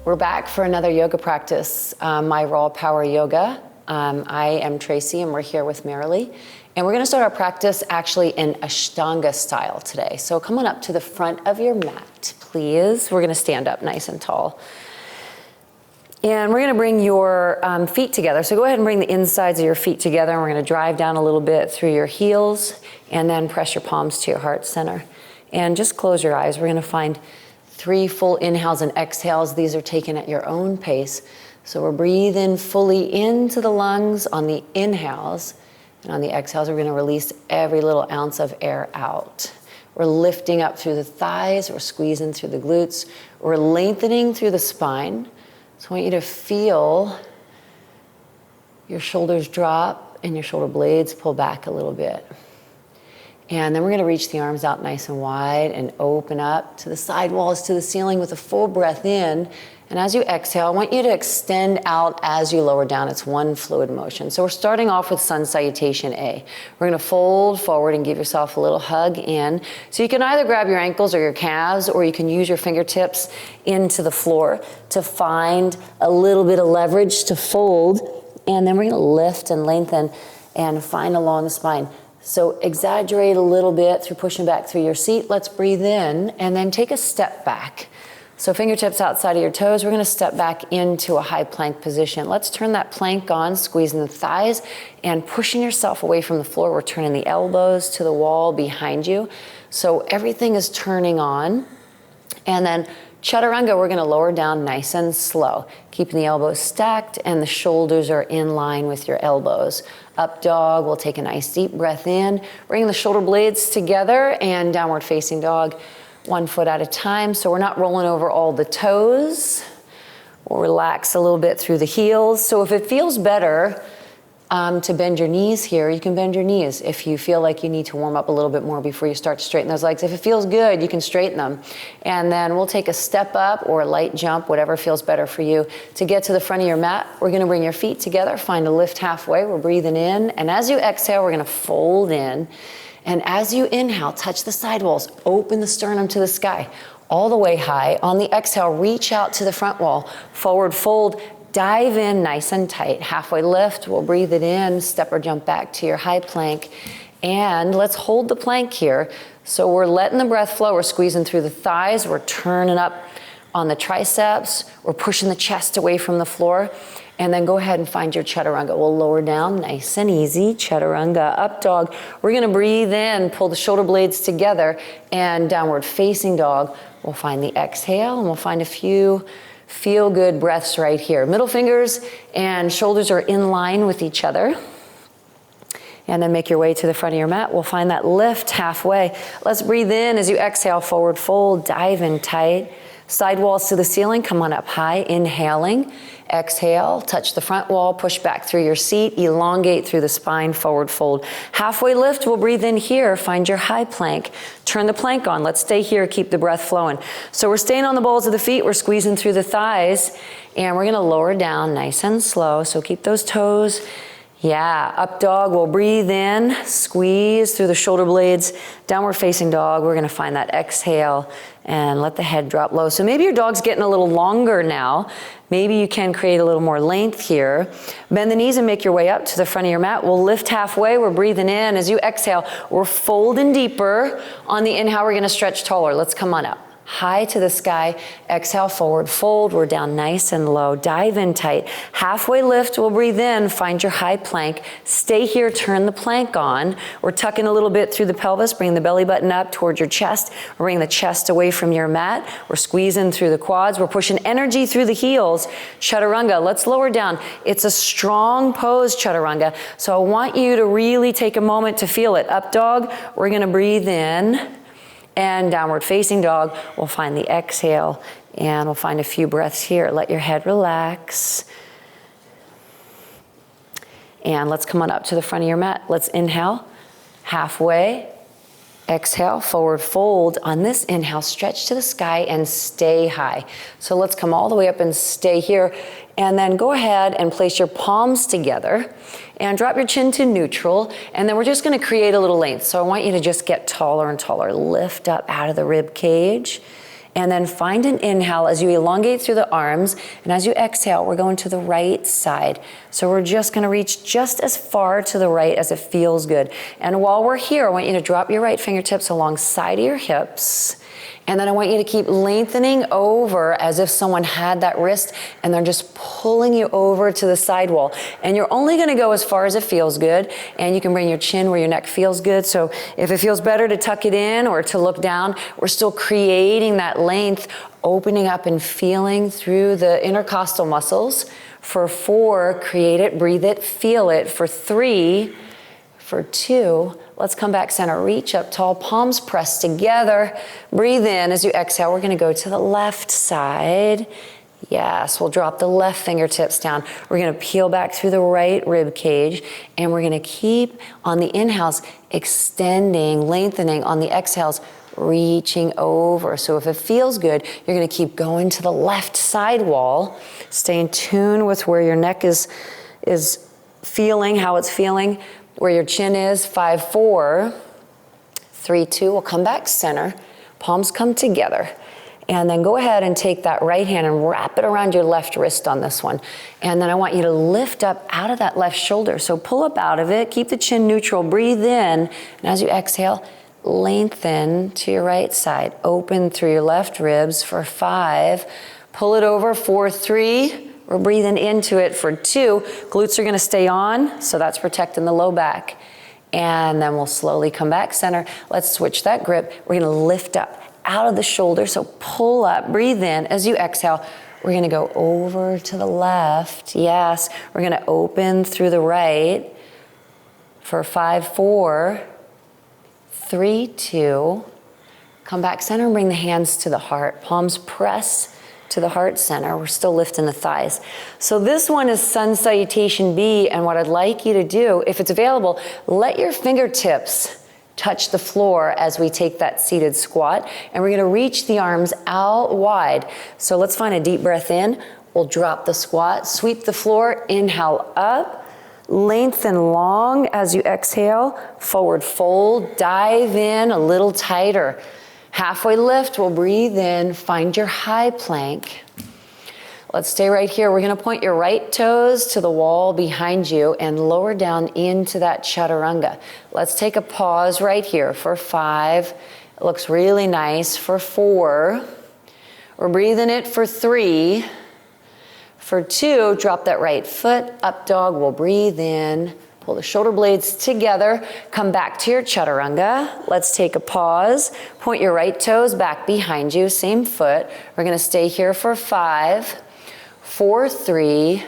We're back for another yoga practice, my raw power yoga. I am Tracy and we're here with Marilee. And we're gonna start our practice actually in Ashtanga style today. So come on up to the front of your mat, please. We're gonna stand up nice and tall. And we're gonna bring your feet together. So go ahead and bring the insides of your feet together and we're gonna drive down a little bit through your heels and then press your palms to your heart center. And just close your eyes. We're gonna find 3 full inhales and exhales. These are taken at your own pace. So we're breathing fully into the lungs on the inhales, and on the exhales, we're gonna release every little ounce of air out. We're lifting up through the thighs, we're squeezing through the glutes, we're lengthening through the spine. So I want you to feel your shoulders drop and your shoulder blades pull back a little bit. And then we're gonna reach the arms out nice and wide and open up to the side walls, to the ceiling with a full breath in. And as you exhale, I want you to extend out as you lower down. It's one fluid motion. So we're starting off with Sun Salutation A. We're gonna fold forward and give yourself a little hug in. So you can either grab your ankles or your calves, or you can use your fingertips into the floor to find a little bit of leverage to fold. And then we're gonna lift and lengthen and find along the spine. So exaggerate a little bit through pushing back through your seat. Let's breathe in and then take a step back. So fingertips outside of your toes. We're gonna step back into a high plank position. Let's turn that plank on, squeezing the thighs and pushing yourself away from the floor. We're turning the elbows to the wall behind you. So everything is turning on. And then Chaturanga, we're gonna lower down nice and slow, keeping the elbows stacked and the shoulders are in line with your elbows. Up dog, we'll take a nice deep breath in, bring the shoulder blades together, and downward facing dog, 1 foot at a time. So we're not rolling over all the toes. We'll relax a little bit through the heels. So if it feels better to bend your knees here, you can bend your knees. If you feel like you need to warm up a little bit more before you start to straighten those legs, if it feels good, you can straighten them. And then we'll take a step up or a light jump, whatever feels better for you. To get to the front of your mat, we're gonna bring your feet together, find a lift halfway. We're breathing in. And as you exhale, we're gonna fold in. And as you inhale, touch the side walls, open the sternum to the sky, all the way high. On the exhale, reach out to the front wall, forward fold, dive in nice and tight. Halfway lift, we'll breathe it in, step or jump back to your high plank. And let's hold the plank here. So we're letting the breath flow, we're squeezing through the thighs, we're turning up on the triceps, we're pushing the chest away from the floor. And then go ahead and find your Chaturanga. We'll lower down nice and easy. Chaturanga, up dog. We're gonna breathe in, pull the shoulder blades together, and downward facing dog. We'll find the exhale, and we'll find a few feel good breaths right here. Middle fingers and shoulders are in line with each other. And then make your way to the front of your mat. We'll find that lift halfway. Let's breathe in as you exhale, forward fold, dive in tight. Side walls to the ceiling, come on up high, inhaling. Exhale, touch the front wall, push back through your seat, elongate through the spine, forward fold. Halfway lift, we'll breathe in here, find your high plank. Turn the plank on, let's stay here, keep the breath flowing. So we're staying on the balls of the feet, we're squeezing through the thighs, and we're gonna lower down nice and slow, so keep those toes. Yeah, up dog, we'll breathe in, squeeze through the shoulder blades, downward facing dog, we're gonna find that exhale and let the head drop low. So maybe your dog's getting a little longer now. Maybe you can create a little more length here. Bend the knees and make your way up to the front of your mat. We'll lift halfway, we're breathing in. As you exhale, we're folding deeper. On the inhale, we're gonna stretch taller. Let's come on up. High to the sky, exhale, forward fold, we're down nice and low, dive in tight. Halfway lift, we'll breathe in, find your high plank, stay here, turn the plank on. We're tucking a little bit through the pelvis, bring the belly button up towards your chest, bring the chest away from your mat. We're squeezing through the quads, we're pushing energy through the heels. Chaturanga, let's lower down. It's a strong pose, Chaturanga, so I want you to really take a moment to feel it. Up dog, we're gonna breathe in. And downward facing dog, we'll find the exhale and we'll find a few breaths here. Let your head relax. And let's come on up to the front of your mat. Let's inhale, halfway. Exhale, forward fold. On this inhale, stretch to the sky and stay high. So let's come all the way up and stay here. And then go ahead and place your palms together and drop your chin to neutral. And then we're just gonna create a little length. So I want you to just get taller and taller. Lift up out of the rib cage And then find an inhale as you elongate through the arms. And as you exhale, we're going to the right side. So we're just going to reach just as far to the right as it feels good. And while we're here, I want you to drop your right fingertips alongside of your hips. And then I want you to keep lengthening over as if someone had that wrist and they're just pulling you over to the side wall. And you're only going to go as far as it feels good. And you can bring your chin where your neck feels good. So if it feels better to tuck it in or to look down, we're still creating that length, opening up and feeling through the intercostal muscles. For 4, create it, breathe it, feel it. For 3, for 2, let's come back center, reach up tall, palms pressed together. Breathe in as you exhale. We're gonna go to the left side. Yes, we'll drop the left fingertips down. We're gonna peel back through the right rib cage, and we're gonna keep on the inhales, extending, lengthening, on the exhales, reaching over. So if it feels good, you're gonna keep going to the left side wall. Stay in tune with where your neck is feeling, how it's feeling, where your chin is. 5, 4, 3, 2, we'll come back center, palms come together, and then go ahead and take that right hand and wrap it around your left wrist on this one. And then I want you to lift up out of that left shoulder. So pull up out of it, keep the chin neutral, breathe in, and as you exhale, lengthen to your right side, open through your left ribs. For 5, pull it over. 4, 3, we're breathing into it. For 2, glutes are gonna stay on, so that's protecting the low back. And then we'll slowly come back center. Let's switch that grip. We're gonna lift up out of the shoulder, so pull up, breathe in. As you exhale, we're gonna go over to the left. Yes, we're gonna open through the right. For 5, 4, 3, 2, come back center and bring the hands to the heart. Palms press to the heart center. We're still lifting the thighs. So this one is Sun Salutation B, and what I'd like you to do, if it's available, let your fingertips touch the floor as we take that seated squat, and we're gonna reach the arms out wide. So let's find a deep breath in. We'll drop the squat, sweep the floor, inhale up, lengthen long as you exhale, forward fold, dive in a little tighter. Halfway lift, we'll breathe in, find your high plank. Let's stay right here. We're gonna point your right toes to the wall behind you and lower down into that Chaturanga. Let's take a pause right here. For 5, it looks really nice. For 4, we're breathing it. For 3, for 2, drop that right foot, up dog, we'll breathe in. Pull the shoulder blades together, come back to your Chaturanga. Let's take a pause. Point your right toes back behind you, same foot. We're gonna stay here for 5, 4, 3,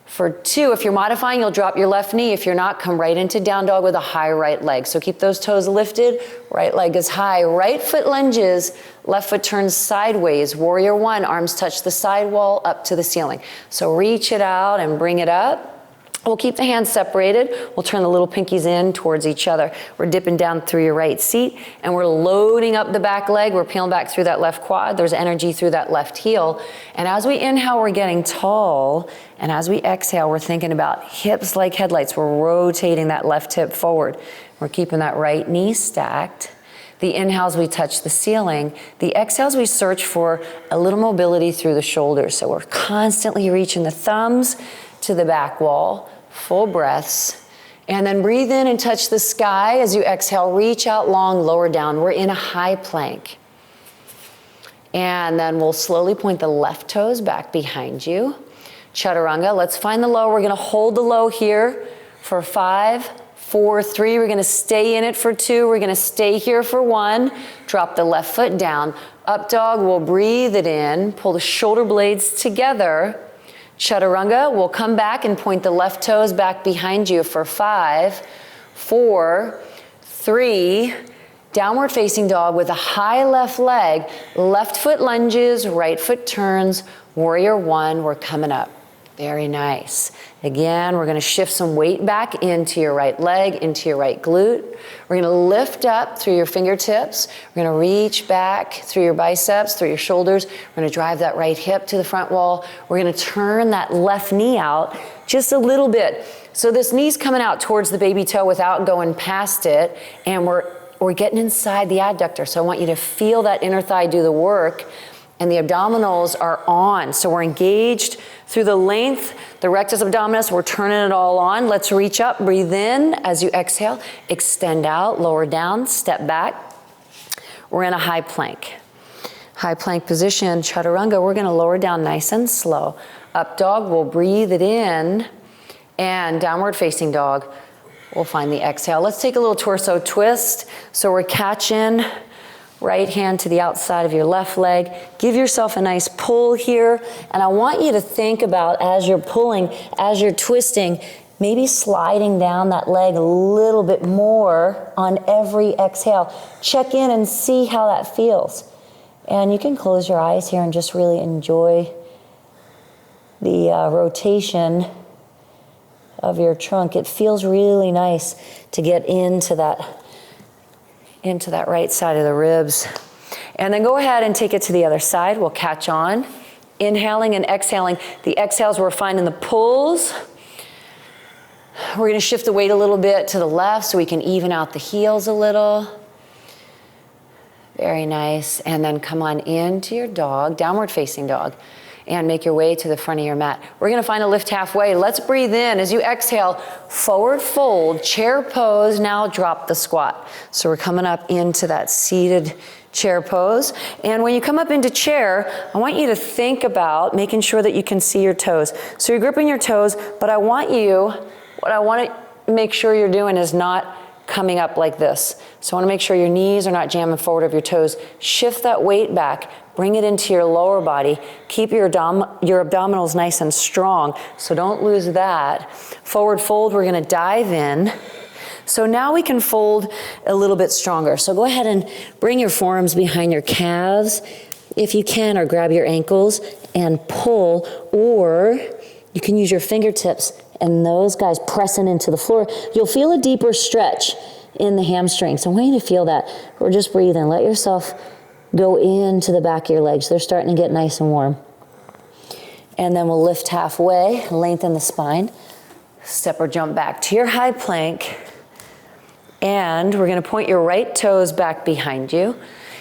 for 2. If you're modifying, you'll drop your left knee. If you're not, come right into down dog with a high right leg. So keep those toes lifted, right leg is high. Right foot lunges, left foot turns sideways. Warrior 1, arms touch the side wall up to the ceiling. So reach it out and bring it up. We'll keep the hands separated. We'll turn the little pinkies in towards each other. We're dipping down through your right seat, and we're loading up the back leg. We're peeling back through that left quad. There's energy through that left heel. And as we inhale, we're getting tall. And as we exhale, we're thinking about hips like headlights. We're rotating that left hip forward. We're keeping that right knee stacked. The inhales, we touch the ceiling. The exhales, we search for a little mobility through the shoulders. So we're constantly reaching the thumbs to the back wall. Full breaths, and then breathe in and touch the sky. As you exhale, reach out long, lower down. We're in a high plank. And then we'll slowly point the left toes back behind you. Chaturanga, let's find the low. We're gonna hold the low here for 5, 4, 3. We're gonna stay in it for 2. We're gonna stay here for 1. Drop the left foot down. Up dog, we'll breathe it in. Pull the shoulder blades together. Chaturanga, we'll come back and point the left toes back behind you for 5, 4, 3, downward facing dog with a high left leg, left foot lunges, right foot turns, warrior 1, we're coming up. Very nice. Again, we're gonna shift some weight back into your right leg, into your right glute. We're gonna lift up through your fingertips. We're gonna reach back through your biceps, through your shoulders. We're gonna drive that right hip to the front wall. We're gonna turn that left knee out just a little bit. So this knee's coming out towards the baby toe without going past it, and we're we're getting inside the adductor. So I want you to feel that inner thigh do the work, and the abdominals are on. So we're engaged through the length, the rectus abdominis, we're turning it all on. Let's reach up, breathe in as you exhale, extend out, lower down, step back. We're in a high plank. High plank position, Chaturanga, we're gonna lower down nice and slow. Up dog, we'll breathe it in, and downward facing dog, we'll find the exhale. Let's take a little torso twist. So we're catching, right hand to the outside of your left leg. Give yourself a nice pull here. And I want you to think about, as you're pulling, as you're twisting, maybe sliding down that leg a little bit more on every exhale. Check in and see how that feels. And you can close your eyes here and just really enjoy the rotation of your trunk. It feels really nice to get into that right side of the ribs. And then go ahead and take it to the other side. We'll catch on. Inhaling and exhaling. The exhales, we're finding the pulls. We're gonna shift the weight a little bit to the left so we can even out the heels a little. Very nice. And then come on into your dog, downward facing dog, and make your way to the front of your mat. We're gonna find a lift halfway. Let's breathe in. As you exhale, forward fold, chair pose, now drop the squat. So we're coming up into that seated chair pose. And when you come up into chair, I want you to think about making sure that you can see your toes. So you're gripping your toes, but what I want to make sure you're doing is not coming up like this. So I want to make sure your knees are not jamming forward of your toes. Shift that weight back. Bring it into your lower body. Keep your abdominals nice and strong, so don't lose that. Forward fold, we're gonna dive in. So now we can fold a little bit stronger. So go ahead and bring your forearms behind your calves, if you can, or grab your ankles and pull, or you can use your fingertips and those guys pressing into the floor. You'll feel a deeper stretch in the hamstrings. So I want you to feel that. Or just breathe in. Let yourself go into the back of your legs. They're starting to get nice and warm. And then we'll lift halfway, lengthen the spine. Step or jump back to your high plank. And we're gonna point your right toes back behind you.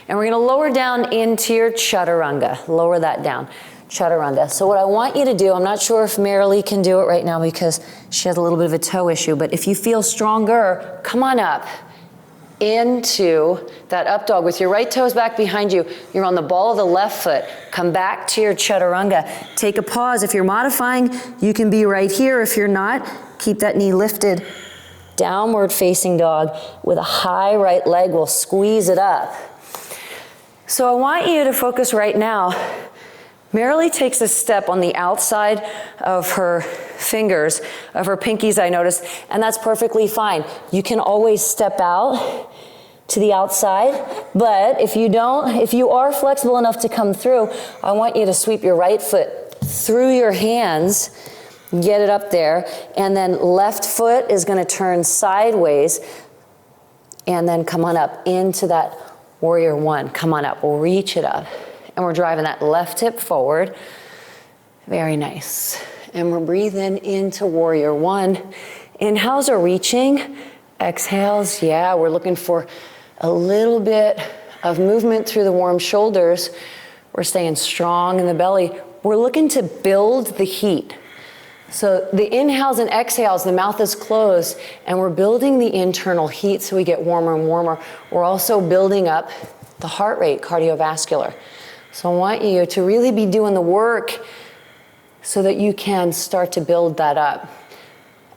And we're gonna lower down into your Chaturanga. Lower that down. Chaturanga. So what I want you to do, I'm not sure if Marilee can do it right now because she has a little bit of a toe issue, but if you feel stronger, come on up into that up dog with your right toes back behind you. You're on the ball of the left foot. Come back to your Chaturanga. Take a pause. If you're modifying, you can be right here. If you're not, keep that knee lifted. Downward facing dog with a high right leg. We'll squeeze it up. So I want you to focus right now. Marilee takes a step on the outside of her fingers, of her pinkies, I noticed, and that's perfectly fine. You can always step out to the outside, but if you are flexible enough to come through, I want you to sweep your right foot through your hands, get it up there, and then left foot is gonna turn sideways, and then come on up into that warrior one. Come on up, we'll reach it up. And we're driving that left hip forward. Very nice. And we're breathing into warrior one. Inhales are reaching. Exhales, yeah, we're looking for a little bit of movement through the warm shoulders. We're staying strong in the belly. We're looking to build the heat. So the inhales and exhales, the mouth is closed, and we're building the internal heat so we get warmer and warmer. We're also building up the heart rate, cardiovascular. So I want you to really be doing the work so that you can start to build that up.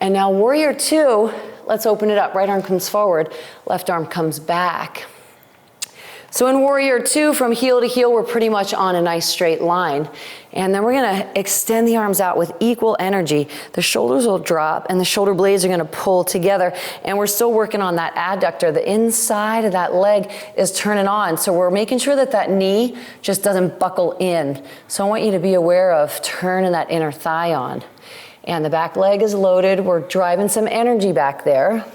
And now warrior two, let's open it up. Right arm comes forward, left arm comes back. So in warrior two, from heel to heel, we're pretty much on a nice straight line. And then we're gonna extend the arms out with equal energy. The shoulders will drop and the shoulder blades are gonna pull together. And we're still working on that adductor. The inside of that leg is turning on. So we're making sure that that knee just doesn't buckle in. So I want you to be aware of turning that inner thigh on. And the back leg is loaded. We're driving some energy back there.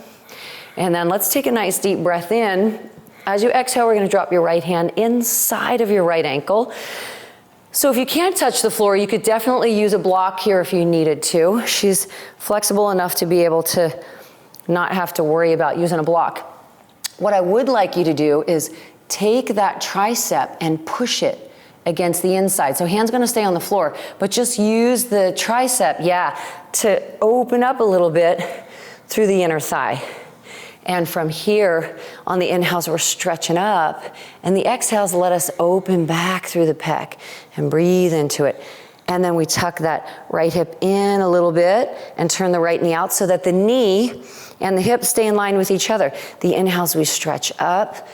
And then let's take a nice deep breath in. As you exhale, we're gonna drop your right hand inside of your right ankle. So if you can't touch the floor, you could definitely use a block here if you needed to. She's flexible enough to be able to not have to worry about using a block. What I would like you to do is take that tricep and push it against the inside. So hand's gonna stay on the floor, but just use the tricep, to open up a little bit through the inner thigh. And from here, on the inhales, we're stretching up, and the exhales let us open back through the pec and breathe into it. And then we tuck that right hip in a little bit and turn the right knee out so that the knee and the hip stay in line with each other. The inhales, we stretch up.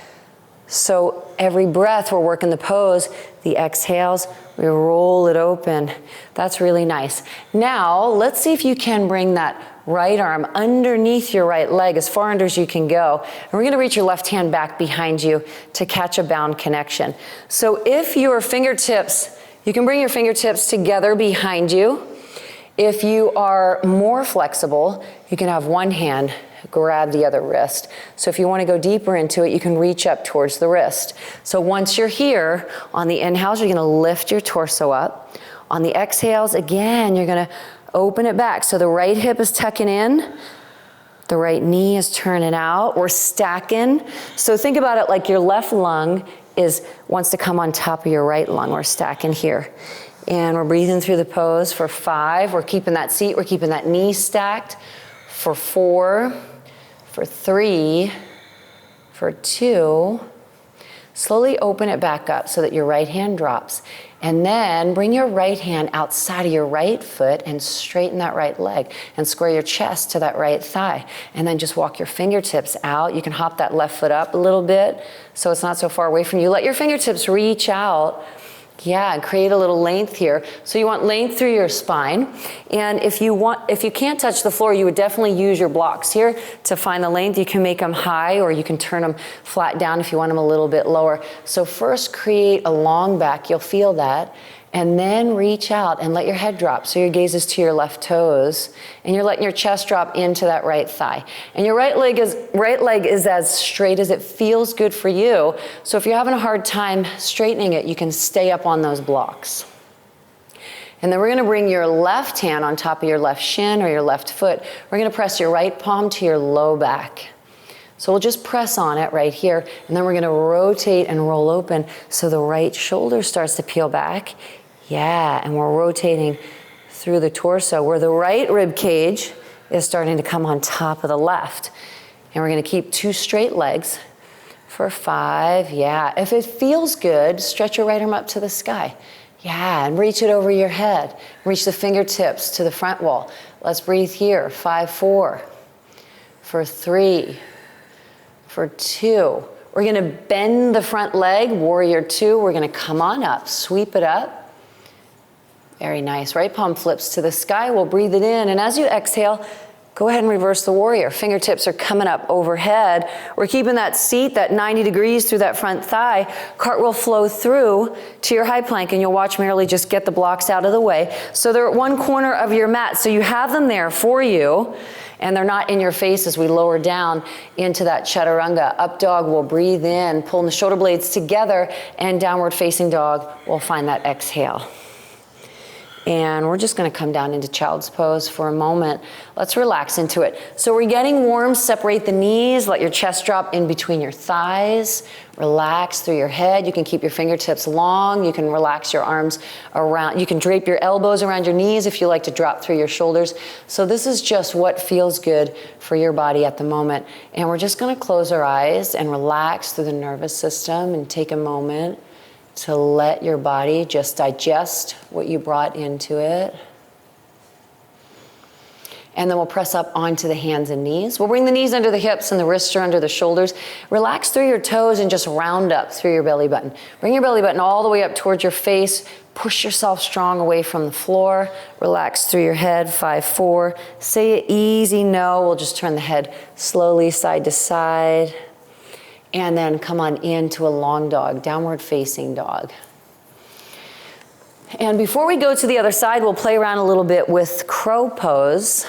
So every breath, we're working the pose. The exhales, we roll it open. That's really nice. Now, let's see if you can bring that right arm underneath your right leg as far under as you can go. And we're gonna reach your left hand back behind you to catch a bound connection. So if your fingertips, you can bring your fingertips together behind you. If you are more flexible, you can have one hand grab the other wrist. So if you want to go deeper into it, you can reach up towards the wrist. So once you're here, on the inhales, you're going to lift your torso up. On the exhales, again, you're going to open it back. So the right hip is tucking in. The right knee is turning out. We're stacking. So think about it like your left lung wants to come on top of your right lung. We're stacking here. And we're breathing through the pose for 5. We're keeping that seat. We're keeping that knee stacked. For 4, for 3, for 2. Slowly open it back up so that your right hand drops. And then bring your right hand outside of your right foot and straighten that right leg and square your chest to that right thigh. And then just walk your fingertips out. You can hop that left foot up a little bit so it's not so far away from you. Let your fingertips reach out. And create a little length here. So you want length through your spine. And if you can't touch the floor, you would definitely use your blocks here to find the length. You can make them high or you can turn them flat down if you want them a little bit lower. So first create a long back, you'll feel that. And then reach out and let your head drop. So your gaze is to your left toes and you're letting your chest drop into that right thigh. And your right leg is as straight as it feels good for you. So if you're having a hard time straightening it, you can stay up on those blocks. And then we're gonna bring your left hand on top of your left shin or your left foot. We're gonna press your right palm to your low back. So we'll just press on it right here, and then we're gonna rotate and roll open so the right shoulder starts to peel back. And we're rotating through the torso where the right rib cage is starting to come on top of the left. And we're gonna keep 2 straight legs for 5. If it feels good, stretch your right arm up to the sky. And reach it over your head. Reach the fingertips to the front wall. Let's breathe here. 5, 4, for 3, for 2. We're gonna bend the front leg, warrior 2. We're gonna come on up, sweep it up. Very nice. Right palm flips to the sky. We'll breathe it in. And as you exhale, go ahead and reverse the warrior. Fingertips are coming up overhead. We're keeping that seat, that 90 degrees through that front thigh. Cartwheel flow through to your high plank, and you'll watch Merrily just get the blocks out of the way. So they're at one corner of your mat. So you have them there for you, and they're not in your face as we lower down into that Chaturanga. Up dog, we'll breathe in, pulling the shoulder blades together, and downward facing dog, we'll find that exhale. And we're just gonna come down into child's pose for a moment. Let's relax into it. So we're getting warm, separate the knees, let your chest drop in between your thighs, relax through your head. You can keep your fingertips long, you can relax your arms around, you can drape your elbows around your knees if you like to drop through your shoulders. So this is just what feels good for your body at the moment. And we're just gonna close our eyes and relax through the nervous system and take a moment to let your body just digest what you brought into it. And then we'll press up onto the hands and knees. We'll bring the knees under the hips and the wrists are under the shoulders. Relax through your toes and just round up through your belly button. Bring your belly button all the way up towards your face. Push yourself strong away from the floor. Relax through your head. 5, 4. Say an easy no. We'll just turn the head slowly side to side. And then come on into a long dog, downward facing dog. And before we go to the other side, we'll play around a little bit with crow pose.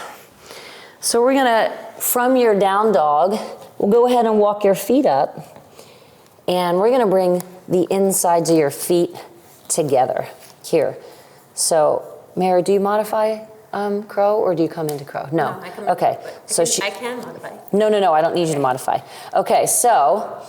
So we're gonna, from your down dog, we'll go ahead and walk your feet up. And we're gonna bring the insides of your feet together here. So, Mary, do you modify crow, or do you come into crow? No. I come okay. into I can modify. No, I don't need you to modify. Okay, so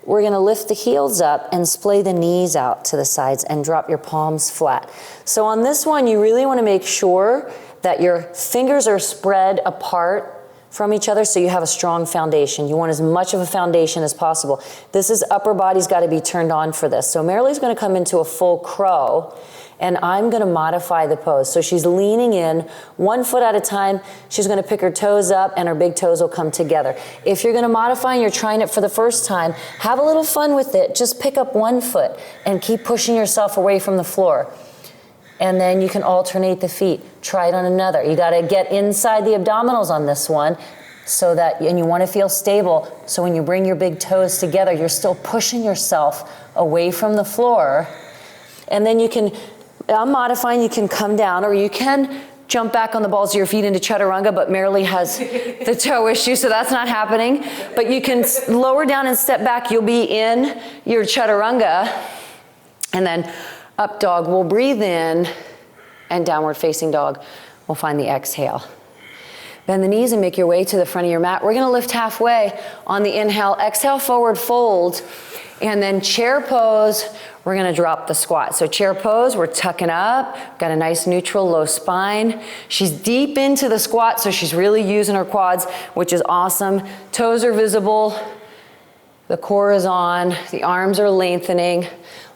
we're gonna lift the heels up and splay the knees out to the sides and drop your palms flat. So on this one, you really wanna make sure that your fingers are spread apart from each other so you have a strong foundation. You want as much of a foundation as possible. This is upper body's gotta be turned on for this. So Marilee's gonna come into a full crow, and I'm gonna modify the pose. So she's leaning in, 1 foot at a time. She's gonna pick her toes up and her big toes will come together. If you're gonna modify and you're trying it for the first time, have a little fun with it. Just pick up 1 foot and keep pushing yourself away from the floor. And then you can alternate the feet. Try it on another. You gotta get inside the abdominals on this one so that, and you wanna feel stable, so when you bring your big toes together, you're still pushing yourself away from the floor. And then you can, I'm modifying, you can come down, or you can jump back on the balls of your feet into Chaturanga, but Marilee has the toe issue, so that's not happening. But you can lower down and step back. You'll be in your Chaturanga, and then up dog, we'll breathe in, and downward facing dog, we'll find the exhale. Bend the knees and make your way to the front of your mat. We're gonna lift halfway on the inhale, exhale, forward fold, and then chair pose, we're gonna drop the squat. So chair pose, we're tucking up, got a nice neutral low spine. She's deep into the squat, so she's really using her quads, which is awesome. Toes are visible, the core is on, the arms are lengthening.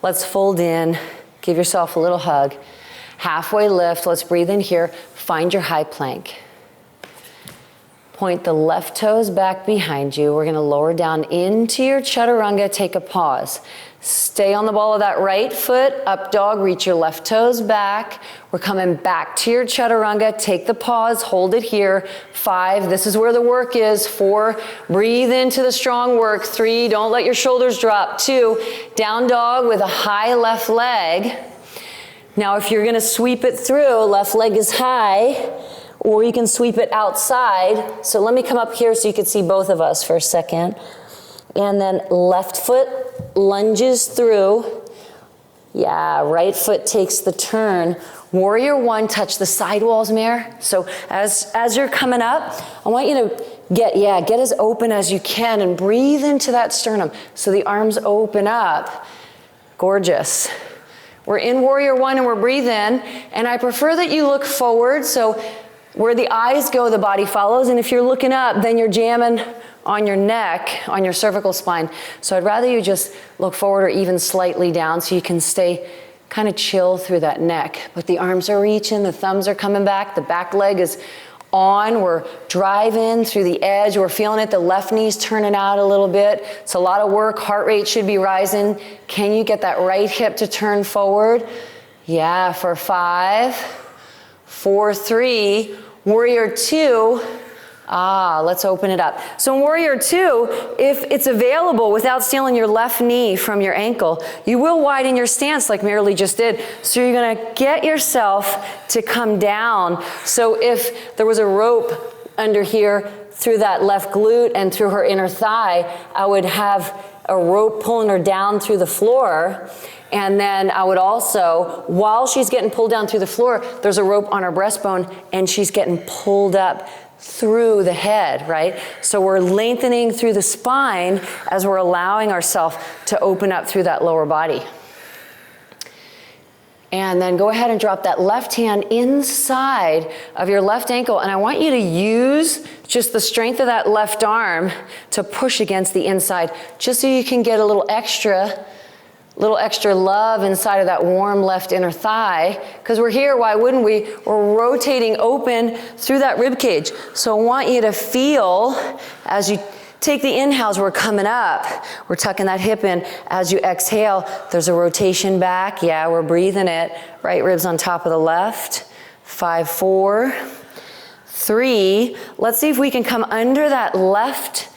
Let's fold in. Give yourself a little hug. Halfway lift, let's breathe in here. Find your high plank. Point the left toes back behind you. We're gonna lower down into your Chaturanga, take a pause. Stay on the ball of that right foot, up dog, reach your left toes back. We're coming back to your Chaturanga, take the pause, hold it here. 5, this is where the work is. 4, breathe into the strong work. 3, don't let your shoulders drop. 2, down dog with a high left leg. Now if you're gonna sweep it through, left leg is high, or you can sweep it outside. So let me come up here so you can see both of us for a second. And then left foot lunges through. Yeah, right foot takes the turn. Warrior 1, touch the sidewalls, Mare. So as you're coming up, I want you to get as open as you can and breathe into that sternum. So the arms open up. Gorgeous. We're in Warrior 1 and we're breathing. And I prefer that you look forward. So where the eyes go, the body follows. And if you're looking up, then you're jamming on your neck, on your cervical spine. So I'd rather you just look forward or even slightly down so you can stay kind of chill through that neck. But the arms are reaching, the thumbs are coming back, the back leg is on. We're driving through the edge. We're feeling it. The left knee's turning out a little bit. It's a lot of work. Heart rate should be rising. Can you get that right hip to turn forward? Yeah, for 5, 4, 3, Warrior 2. Let's open it up. So in Warrior 2, if it's available without stealing your left knee from your ankle, you will widen your stance like Marilee just did. So you're gonna get yourself to come down. So if there was a rope under here through that left glute and through her inner thigh, I would have a rope pulling her down through the floor. And then I would also, while she's getting pulled down through the floor, there's a rope on her breastbone and she's getting pulled up through the head, right? So we're lengthening through the spine as we're allowing ourselves to open up through that lower body. And then go ahead and drop that left hand inside of your left ankle. And I want you to use just the strength of that left arm to push against the inside, just so you can get a little extra love inside of that warm left inner thigh. Because we're here, why wouldn't we? We're rotating open through that rib cage. So I want you to feel as you take the inhales, we're coming up. We're tucking that hip in. As you exhale, there's a rotation back. Yeah, we're breathing it. Right ribs on top of the left. 5, 4, 3. Let's see if we can come under that left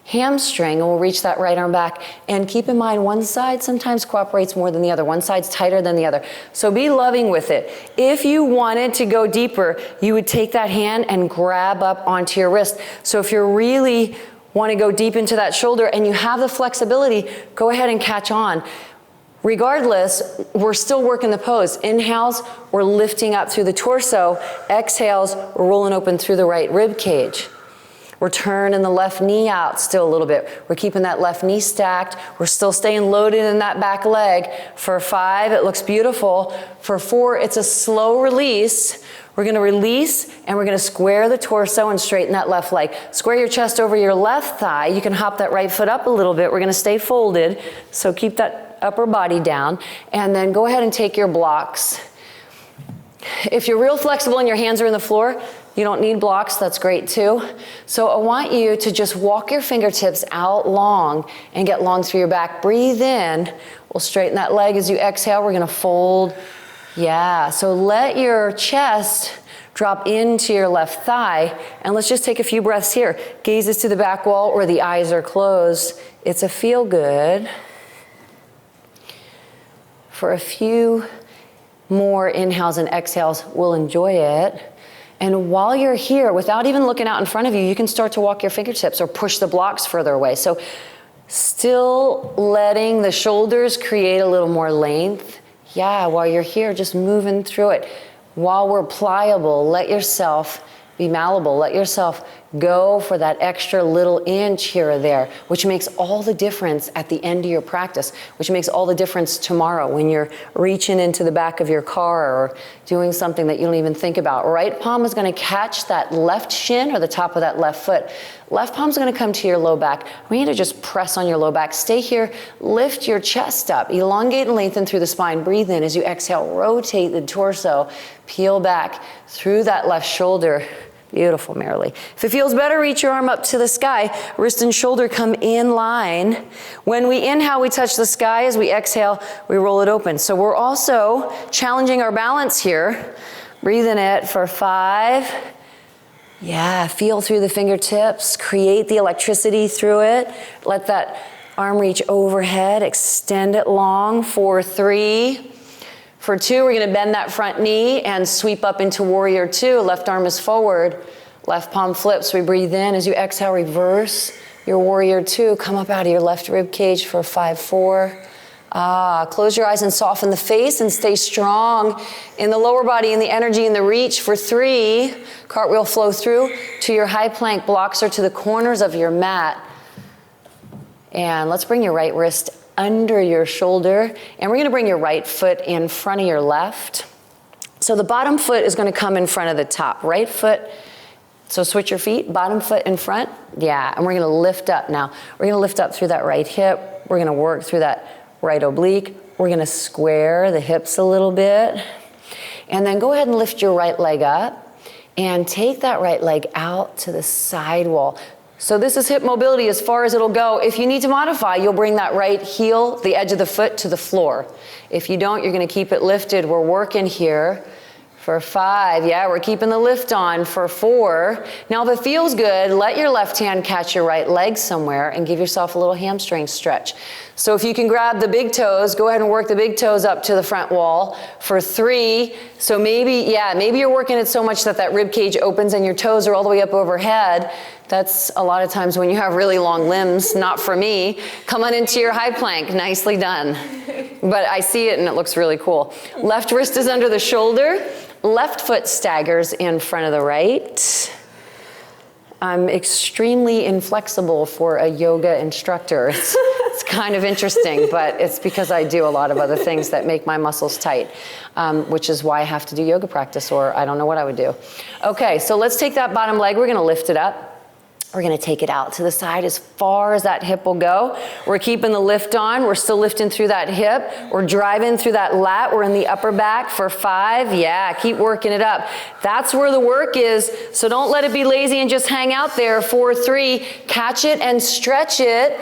hamstring, and we'll reach that right arm back. And keep in mind, one side sometimes cooperates more than the other. One side's tighter than the other. So be loving with it. If you wanted to go deeper, you would take that hand and grab up onto your wrist. So if you really want to go deep into that shoulder and you have the flexibility, go ahead and catch on. Regardless, we're still working the pose. Inhales, we're lifting up through the torso. Exhales, we're rolling open through the right rib cage. We're turning the left knee out still a little bit. We're keeping that left knee stacked. We're still staying loaded in that back leg. For 5, it looks beautiful. For 4, it's a slow release. We're gonna release and we're gonna square the torso and straighten that left leg. Square your chest over your left thigh. You can hop that right foot up a little bit. We're gonna stay folded. So keep that upper body down. And then go ahead and take your blocks. If you're real flexible and your hands are in the floor, you don't need blocks, that's great too. So I want you to just walk your fingertips out long and get long through your back. Breathe in. We'll straighten that leg as you exhale. We're gonna fold. Yeah, so let your chest drop into your left thigh, and let's just take a few breaths here. Gazes to the back wall or the eyes are closed. It's a feel good. For a few more inhales and exhales, we'll enjoy it. And while you're here, without even looking out in front of you, you can start to walk your fingertips or push the blocks further away. So still letting the shoulders create a little more length. Yeah, while you're here, just moving through it. While we're pliable, let yourself be malleable. Let yourself go for that extra little inch here or there, which makes all the difference at the end of your practice, which makes all the difference tomorrow when you're reaching into the back of your car or doing something that you don't even think about. Right palm is going to catch that left shin or the top of that left foot. Left palm's going to come to your low back. We need to just press on your low back. Stay here. Lift your chest up. Elongate and lengthen through the spine. Breathe in as you exhale. Rotate the torso. Peel back through that left shoulder. Beautiful, Marilee. If it feels better, reach your arm up to the sky. Wrist and shoulder come in line. When we inhale, we touch the sky. As we exhale, we roll it open. So we're also challenging our balance here. Breathe in it for 5. Yeah, feel through the fingertips. Create the electricity through it. Let that arm reach overhead. Extend it long for 3. For 2, we're gonna bend that front knee and sweep up into warrior 2. Left arm is forward, left palm flips. We breathe in. As you exhale, reverse your warrior 2. Come up out of your left rib cage for 5, 4. Close your eyes and soften the face and stay strong in the lower body, in the energy, in the reach for 3. Cartwheel flow through to your high plank. Blocks are to the corners of your mat. And let's bring your right wrist under your shoulder, and we're gonna bring your right foot in front of your left. So the bottom foot is gonna come in front of the top. Right foot, so switch your feet, bottom foot in front. Yeah, and we're gonna lift up now. We're gonna lift up through that right hip. We're gonna work through that right oblique. We're gonna square the hips a little bit. And then go ahead and lift your right leg up and take that right leg out to the side wall. So this is hip mobility as far as it'll go. If you need to modify, you'll bring that right heel, the edge of the foot, to the floor. If you don't, you're gonna keep it lifted. We're working here for 5. Yeah, we're keeping the lift on for 4. Now, if it feels good, let your left hand catch your right leg somewhere and give yourself a little hamstring stretch. So if you can grab the big toes, go ahead and work the big toes up to the front wall for 3. So maybe you're working it so much that that rib cage opens and your toes are all the way up overhead. That's a lot of times when you have really long limbs, not for me. Come on into your high plank, nicely done. But I see it and it looks really cool. Left wrist is under the shoulder. Left foot staggers in front of the right. I'm extremely inflexible for a yoga instructor. It's kind of interesting, but it's because I do a lot of other things that make my muscles tight, which is why I have to do yoga practice, or I don't know what I would do. Okay, so let's take that bottom leg. We're gonna lift it up. We're gonna take it out to the side as far as that hip will go. We're keeping the lift on. We're still lifting through that hip. We're driving through that lat. We're in the upper back for 5. Yeah, keep working it up. That's where the work is. So don't let it be lazy and just hang out there. 4, 3, catch it and stretch it.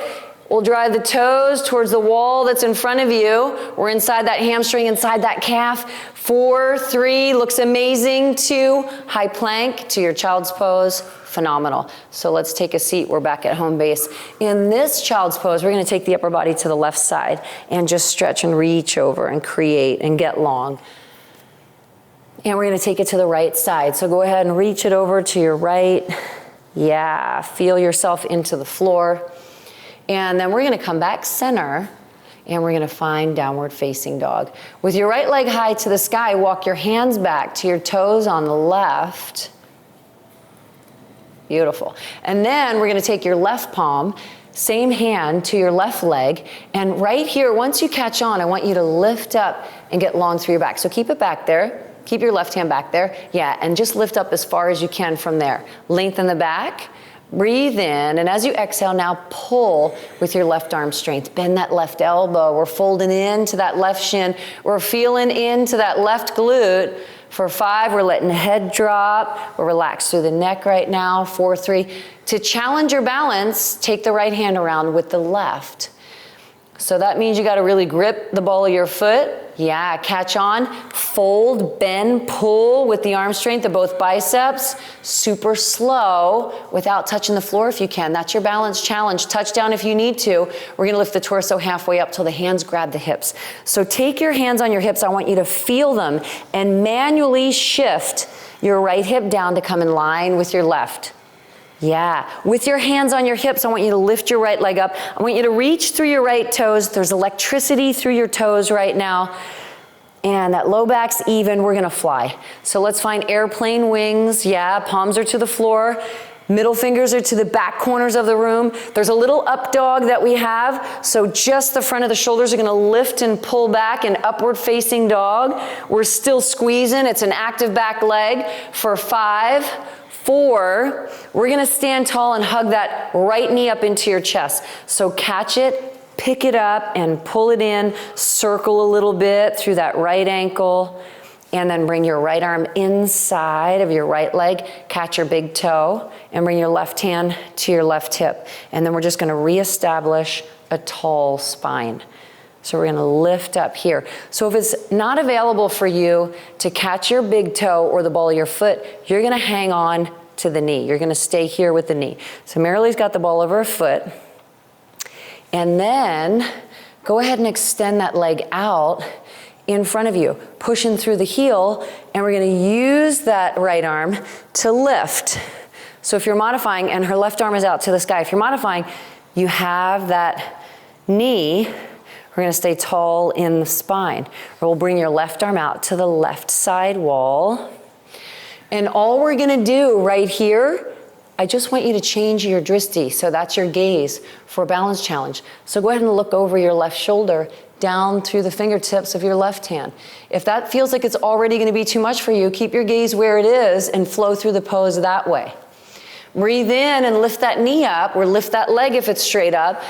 We'll drive the toes towards the wall that's in front of you. We're inside that hamstring, inside that calf. 4, 3, looks amazing. 2, high plank to your child's pose. Phenomenal. So let's take a seat. We're back at home base. In this child's pose, we're gonna take the upper body to the left side and just stretch and reach over and create and get long. And we're gonna take it to the right side. So go ahead and reach it over to your right. Yeah, feel yourself into the floor. And then we're gonna come back center And we're gonna find downward facing dog. With your right leg high to the sky, walk your hands back to your toes on the left. Beautiful. And then we're gonna take your left palm, same hand to your left leg, and right here, once you catch on, I want you to lift up and get long through your back. So keep it back there. Keep your left hand back there. Yeah, and just lift up as far as you can from there. Lengthen the back. Breathe in, and as you exhale, now pull with your left arm strength. Bend that left elbow. We're folding into that left shin. We're feeling into that left glute. For 5, we're letting the head drop. We're relaxed through the neck right now. 4, 3. To challenge your balance, take the right hand around with the left. So that means you got to really grip the ball of your foot. Yeah, catch on, fold, bend, pull with the arm strength of both biceps. Super slow without touching the floor if you can. That's your balance challenge. Touch down if you need to. We're going to lift the torso halfway up till the hands grab the hips. So take your hands on your hips. I want you to feel them and manually shift your right hip down to come in line with your left. Yeah, with your hands on your hips, I want you to lift your right leg up. I want you to reach through your right toes. There's electricity through your toes right now. And that low back's even, we're gonna fly. So let's find airplane wings. Yeah, palms are to the floor. Middle fingers are to the back corners of the room. There's a little up dog that we have. So just the front of the shoulders are gonna lift and pull back, an upward facing dog. We're still squeezing, it's an active back leg. For 5, 4, we're gonna stand tall and hug that right knee up into your chest. So catch it, pick it up and pull it in, circle a little bit through that right ankle, and then bring your right arm inside of your right leg, catch your big toe, and bring your left hand to your left hip. And then we're just gonna reestablish a tall spine. So we're gonna lift up here. So if it's not available for you to catch your big toe or the ball of your foot, you're gonna hang on to the knee. You're gonna stay here with the knee. So Marilee's got the ball of her foot. And then go ahead and extend that leg out in front of you, pushing through the heel, and we're gonna use that right arm to lift. So if you're modifying, and her left arm is out to the sky, if you're modifying, you have that knee. We're gonna stay tall in the spine. We'll bring your left arm out to the left side wall. And all we're gonna do right here, I just want you to change your dristi. So that's your gaze for a balance challenge. So go ahead and look over your left shoulder, down through the fingertips of your left hand. If that feels like it's already gonna be too much for you, keep your gaze where it is and flow through the pose that way. Breathe in and lift that knee up, or lift that leg if it's straight up.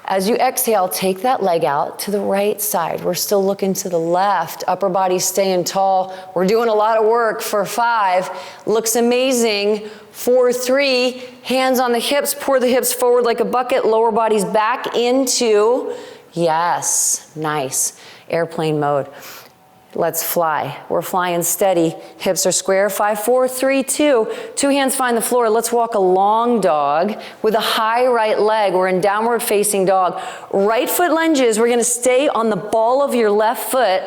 As you exhale, take that leg out to the right side. We're still looking to the left. Upper body staying tall. We're doing a lot of work for 5. Looks amazing. 4, 3, hands on the hips. Pour the hips forward like a bucket. Lower body's back into, yes, nice. Airplane mode. Let's fly. We're flying steady. Hips are square. 5, 4, 3, 2. 2 hands find the floor. Let's walk a long dog with a high right leg. We're in downward facing dog. Right foot lunges. We're gonna stay on the ball of your left foot.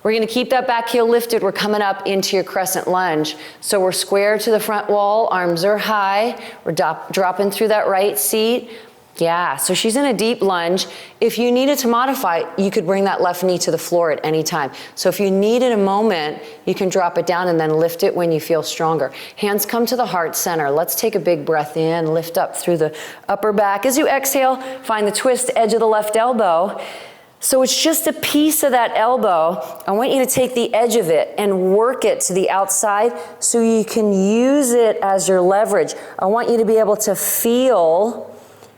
We're gonna keep that back heel lifted. We're coming up into your crescent lunge. So we're square to the front wall. Arms are high. We're dropping through that right seat. Yeah, so she's in a deep lunge. If you needed to modify, you could bring that left knee to the floor at any time. So if you needed a moment, you can drop it down and then lift it when you feel stronger. Hands come to the heart center. Let's take a big breath in, lift up through the upper back. As you exhale, find the twist edge of the left elbow. So it's just a piece of that elbow. I want you to take the edge of it and work it to the outside so you can use it as your leverage. I want you to be able to feel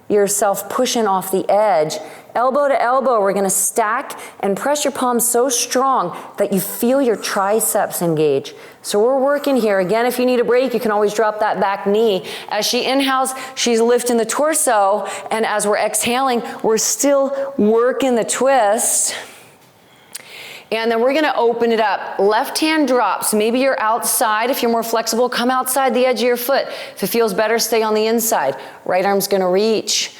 yourself pushing off the edge. Elbow to elbow, we're gonna stack and press your palms so strong that you feel your triceps engage. So we're working here. Again, if you need a break, you can always drop that back knee. As she inhales, she's lifting the torso, and as we're exhaling, we're still working the twist. And then we're gonna open it up. Left hand drops. Maybe you're outside. If you're more flexible, come outside the edge of your foot. If it feels better, stay on the inside. Right arm's gonna reach.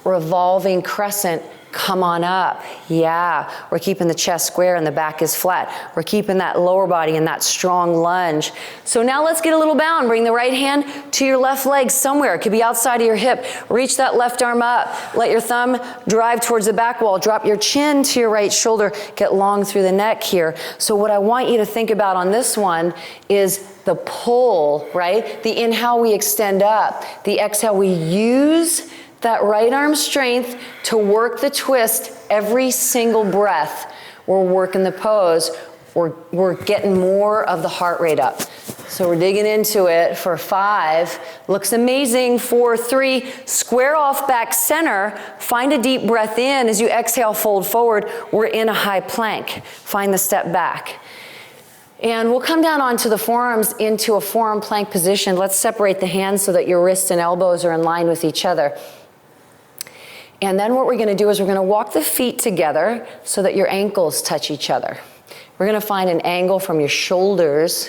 Revolving crescent. Come on up. Yeah, we're keeping the chest square and the back is flat. We're keeping that lower body in that strong lunge. So now let's get a little bound. Bring the right hand to your left leg somewhere. It could be outside of your hip. Reach that left arm up. Let your thumb drive towards the back wall. Drop your chin to your right shoulder. Get long through the neck here. So what I want you to think about on this one is the pull, right? The inhale, we extend up. The exhale, we use that right arm strength to work the twist every single breath. We're working the pose. We're getting more of the heart rate up. So we're digging into it for 5. Looks amazing. 4, 3, square off back center. Find a deep breath in. As you exhale, fold forward. We're in a high plank. Find the step back. And we'll come down onto the forearms into a forearm plank position. Let's separate the hands so that your wrists and elbows are in line with each other. And then what we're going to do is we're going to walk the feet together so that your ankles touch each other. We're going to find an angle from your shoulders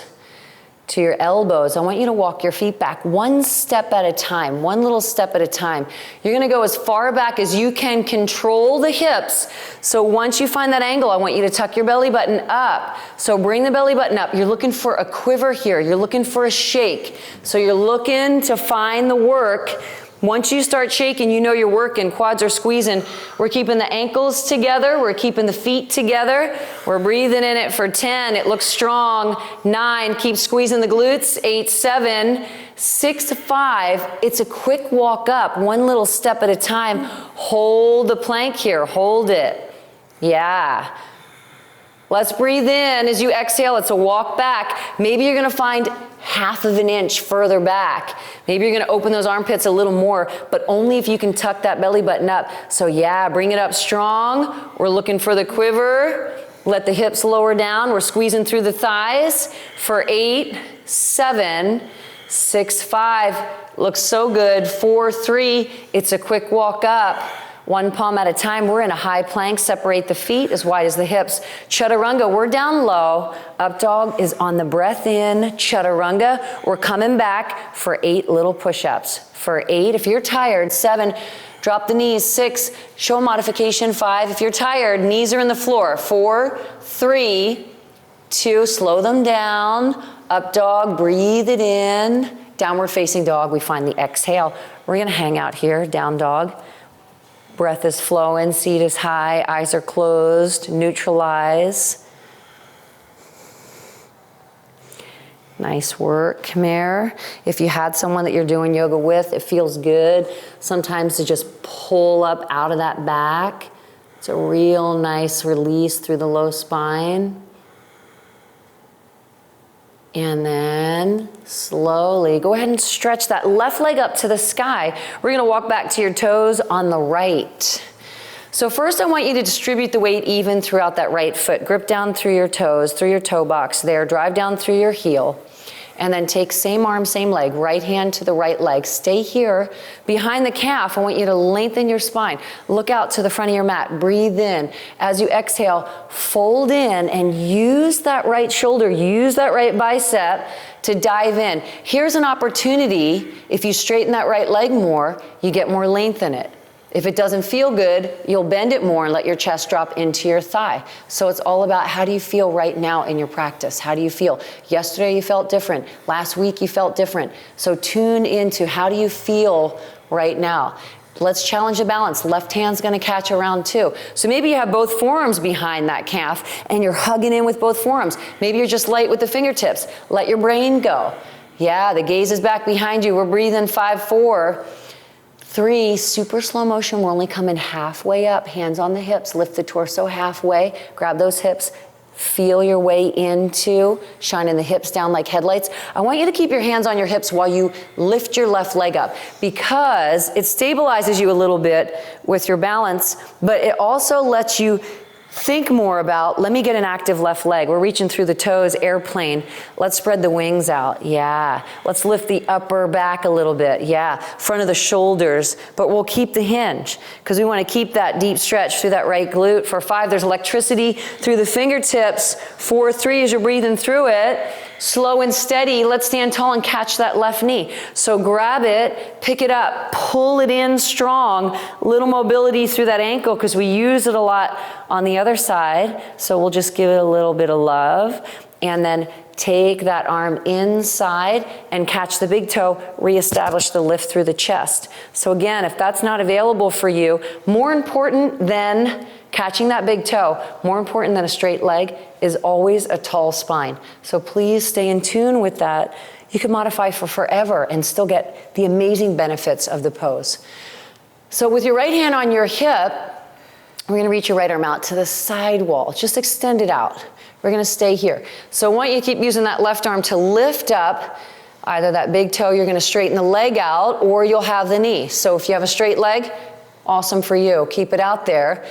to your elbows. I want you to walk your feet back one step at a time, one little step at a time. You're going to go as far back as you can control the hips. So once you find that angle, I want you to tuck your belly button up. So bring the belly button up. You're looking for a quiver here. You're looking for a shake. So you're looking to find the work. Once you start shaking, you know you're working. Quads are squeezing. We're keeping the ankles together. We're keeping the feet together. We're breathing in it for 10. It looks strong. 9, keep squeezing the glutes. 8, 7, 6, 5. It's a quick walk up, one little step at a time. Hold the plank here. Hold it. Yeah. Let's breathe in. As you exhale, it's a walk back. Maybe you're going to find half of an inch further back. Maybe you're going to open those armpits a little more, but only if you can tuck that belly button up. So yeah, bring it up strong. We're looking for the quiver. Let the hips lower down. We're squeezing through the thighs for 8, 7, 6, 5. Looks so good. 4, 3. It's a quick walk up. One palm at a time. We're in a high plank. Separate the feet as wide as the hips. Chaturanga, we're down low. Up dog is on the breath in. Chaturanga, we're coming back for 8 little push-ups. For 8, if you're tired. 7, drop the knees. 6, show modification. 5, if you're tired, knees are in the floor. 4, 3, 2, slow them down. Up dog, breathe it in. Downward facing dog, we find the exhale. We're gonna hang out here, down dog. Breath is flowing, seat is high, eyes are closed, neutralize. Nice work, come here. If you had someone that you're doing yoga with, it feels good sometimes to just pull up out of that back. It's a real nice release through the low spine. And then slowly go ahead and stretch that left leg up to the sky. We're gonna walk back to your toes on the right. So first I want you to distribute the weight even throughout that right foot. Grip down through your toes, through your toe box there. Drive down through your heel. And then take same arm, same leg, right hand to the right leg. Stay here behind the calf. I want you to lengthen your spine. Look out to the front of your mat. Breathe in. As you exhale, fold in and use that right shoulder, use that right bicep to dive in. Here's an opportunity. If you straighten that right leg more, you get more length in it. If it doesn't feel good, you'll bend it more and let your chest drop into your thigh. So it's all about how do you feel right now in your practice? How do you feel? Yesterday you felt different. Last week you felt different. So tune into how do you feel right now? Let's challenge the balance. Left hand's gonna catch around too. So maybe you have both forearms behind that calf and you're hugging in with both forearms. Maybe you're just light with the fingertips. Let your brain go. Yeah, the gaze is back behind you. We're breathing 5, 4, 3, super slow motion. We're only coming halfway up. Hands on the hips. Lift the torso halfway. Grab those hips. Feel your way into shining the hips down like headlights. I want you to keep your hands on your hips while you lift your left leg up because it stabilizes you a little bit with your balance, but it also lets you think more about, let me get an active left leg. We're reaching through the toes, airplane. Let's spread the wings out. Yeah. Let's lift the upper back a little bit. Yeah. Front of the shoulders, but we'll keep the hinge because we want to keep that deep stretch through that right glute. For 5, there's electricity through the fingertips. 4, 3, as you're breathing through it. Slow and steady, let's stand tall and catch that left knee. So grab it, pick it up, pull it in strong, little mobility through that ankle because we use it a lot on the other side. So we'll just give it a little bit of love. And then take that arm inside and catch the big toe, reestablish the lift through the chest. So again, if that's not available for you, more important than catching that big toe, more important than a straight leg is always a tall spine. So please stay in tune with that. You can modify for forever and still get the amazing benefits of the pose. So with your right hand on your hip, we're gonna reach your right arm out to the side wall. Just extend it out. We're gonna stay here. So I want you to keep using that left arm to lift up either that big toe, you're gonna straighten the leg out, or you'll have the knee. So if you have a straight leg, awesome for you, keep it out there.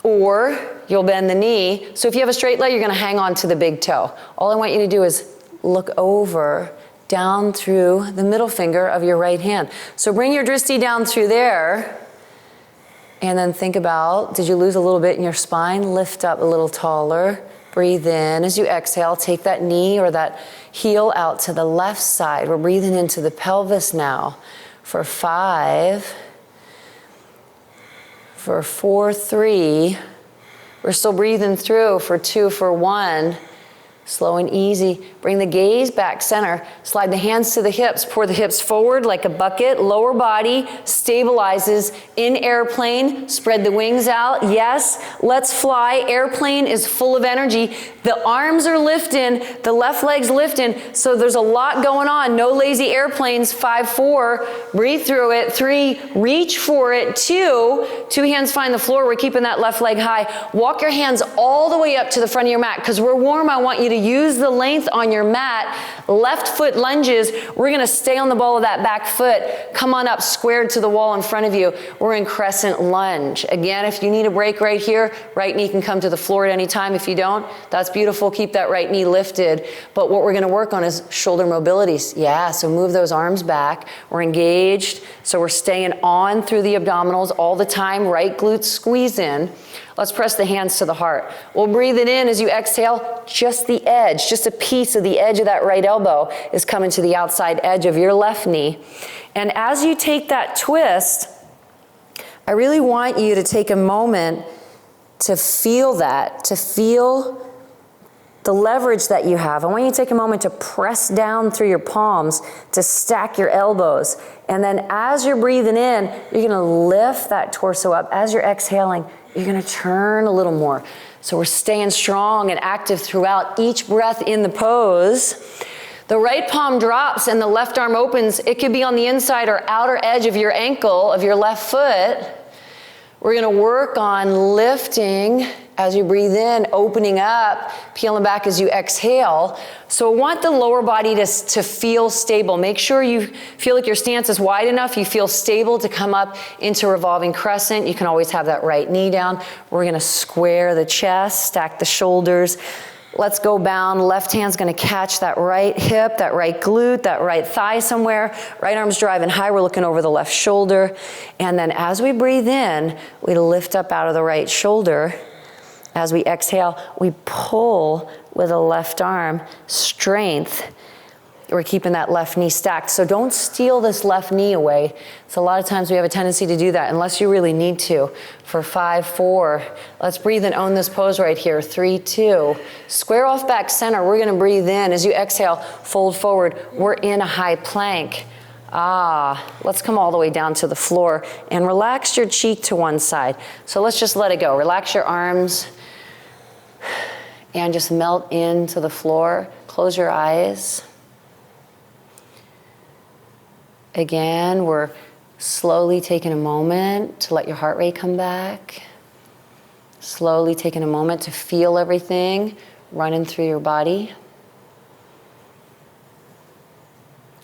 Or you'll bend the knee. So if you have a straight leg, you're gonna hang on to the big toe. All I want you to do is look over, down through the middle finger of your right hand. So bring your drishti down through there, and then think about, did you lose a little bit in your spine? Lift up a little taller. Breathe in. As you exhale, take that knee or that heel out to the left side. We're breathing into the pelvis now for 5, for 4, 3. We're still breathing through for 2, for 1. Slow and easy. Bring the gaze back center. Slide the hands to the hips. Pour the hips forward like a bucket. Lower body stabilizes in airplane. Spread the wings out. Yes, let's fly. Airplane is full of energy. The arms are lifting. The left leg's lifting. So there's a lot going on. No lazy airplanes. 5, 4. Breathe through it. 3. Reach for it. 2. 2 hands find the floor. We're keeping that left leg high. Walk your hands all the way up to the front of your mat. Because we're warm, I want you to use the length on your mat. Left foot lunges. We're gonna stay on the ball of that back foot. Come on up squared to the wall in front of you. We're in crescent lunge. Again, if you need a break right here, right knee can come to the floor at any time. If you don't, that's beautiful. Keep that right knee lifted. But what we're gonna work on is shoulder mobilities. Yeah, so move those arms back. We're engaged. So we're staying on through the abdominals all the time. Right glute squeeze in. Let's press the hands to the heart. We'll breathe it in as you exhale. Just the edge, just a piece of the edge of that right elbow is coming to the outside edge of your left knee. And as you take that twist, I really want you to take a moment to feel that, to feel the leverage that you have. I want you to take a moment to press down through your palms, to stack your elbows. And then as you're breathing in, you're gonna lift that torso up. As you're exhaling, you're gonna turn a little more. So we're staying strong and active throughout each breath in the pose. The right palm drops and the left arm opens. It could be on the inside or outer edge of your ankle of your left foot. We're gonna work on lifting as you breathe in, opening up, peeling back as you exhale. So I want the lower body to feel stable. Make sure you feel like your stance is wide enough, you feel stable to come up into revolving crescent. You can always have that right knee down. We're gonna square the chest, stack the shoulders. Let's go bound. Left hand's gonna catch that right hip, that right glute, that right thigh somewhere. Right arm's driving high. We're looking over the left shoulder. And then as we breathe in, we lift up out of the right shoulder. As we exhale, we pull with the left arm, strength. We're keeping that left knee stacked. So don't steal this left knee away. So a lot of times we have a tendency to do that unless you really need to. For 5, 4, let's breathe and own this pose right here. 3, 2, square off back center. We're gonna breathe in. As you exhale, fold forward. We're in a high plank. Let's come all the way down to the floor and relax your cheek to one side. So let's just let it go. Relax your arms and just melt into the floor. Close your eyes. Again, we're slowly taking a moment to let your heart rate come back. Slowly taking a moment to feel everything running through your body.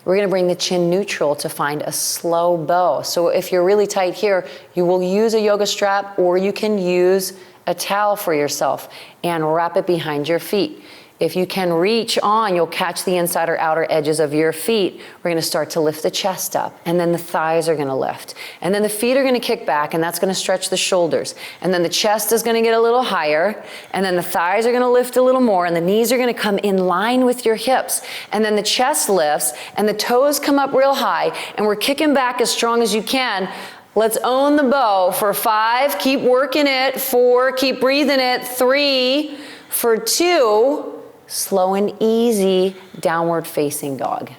We're gonna bring the chin neutral to find a slow bow. So if you're really tight here, you will use a yoga strap or you can use a towel for yourself and wrap it behind your feet. If you can reach on, you'll catch the inside or outer edges of your feet. We're gonna start to lift the chest up, and then the thighs are gonna lift. And then the feet are gonna kick back, and that's gonna stretch the shoulders. And then the chest is gonna get a little higher, and then the thighs are gonna lift a little more, and the knees are gonna come in line with your hips. And then the chest lifts, and the toes come up real high, and we're kicking back as strong as you can. Let's own the bow for 5, keep working it, 4, keep breathing it, 3, for 2, slow and easy downward facing dog.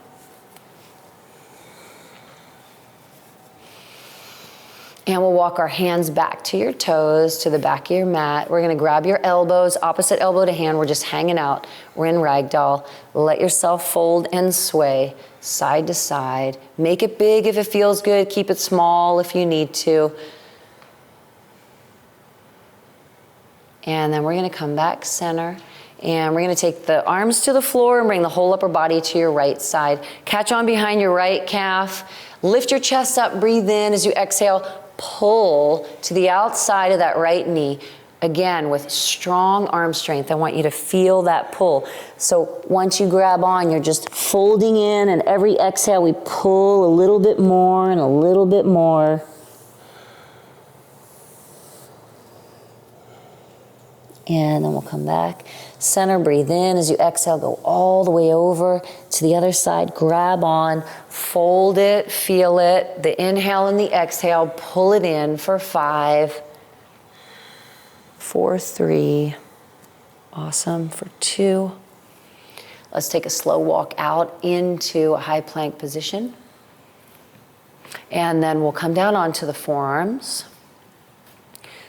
And we'll walk our hands back to your toes, to the back of your mat. We're gonna grab your elbows, opposite elbow to hand. We're just hanging out. We're in ragdoll. Let yourself fold and sway side to side. Make it big if it feels good. Keep it small if you need to. And then we're gonna come back center. And we're gonna take the arms to the floor and bring the whole upper body to your right side. Catch on behind your right calf. Lift your chest up, breathe in as you exhale. Pull to the outside of that right knee. Again, with strong arm strength, I want you to feel that pull. So once you grab on, you're just folding in, and every exhale we pull a little bit more and a little bit more. And then we'll come back. Center, breathe in. As you exhale, go all the way over to the other side. Grab on, fold it, feel it. The inhale and the exhale, pull it in for 5, for 3. Awesome, for 2. Let's take a slow walk out into a high plank position. And then we'll come down onto the forearms.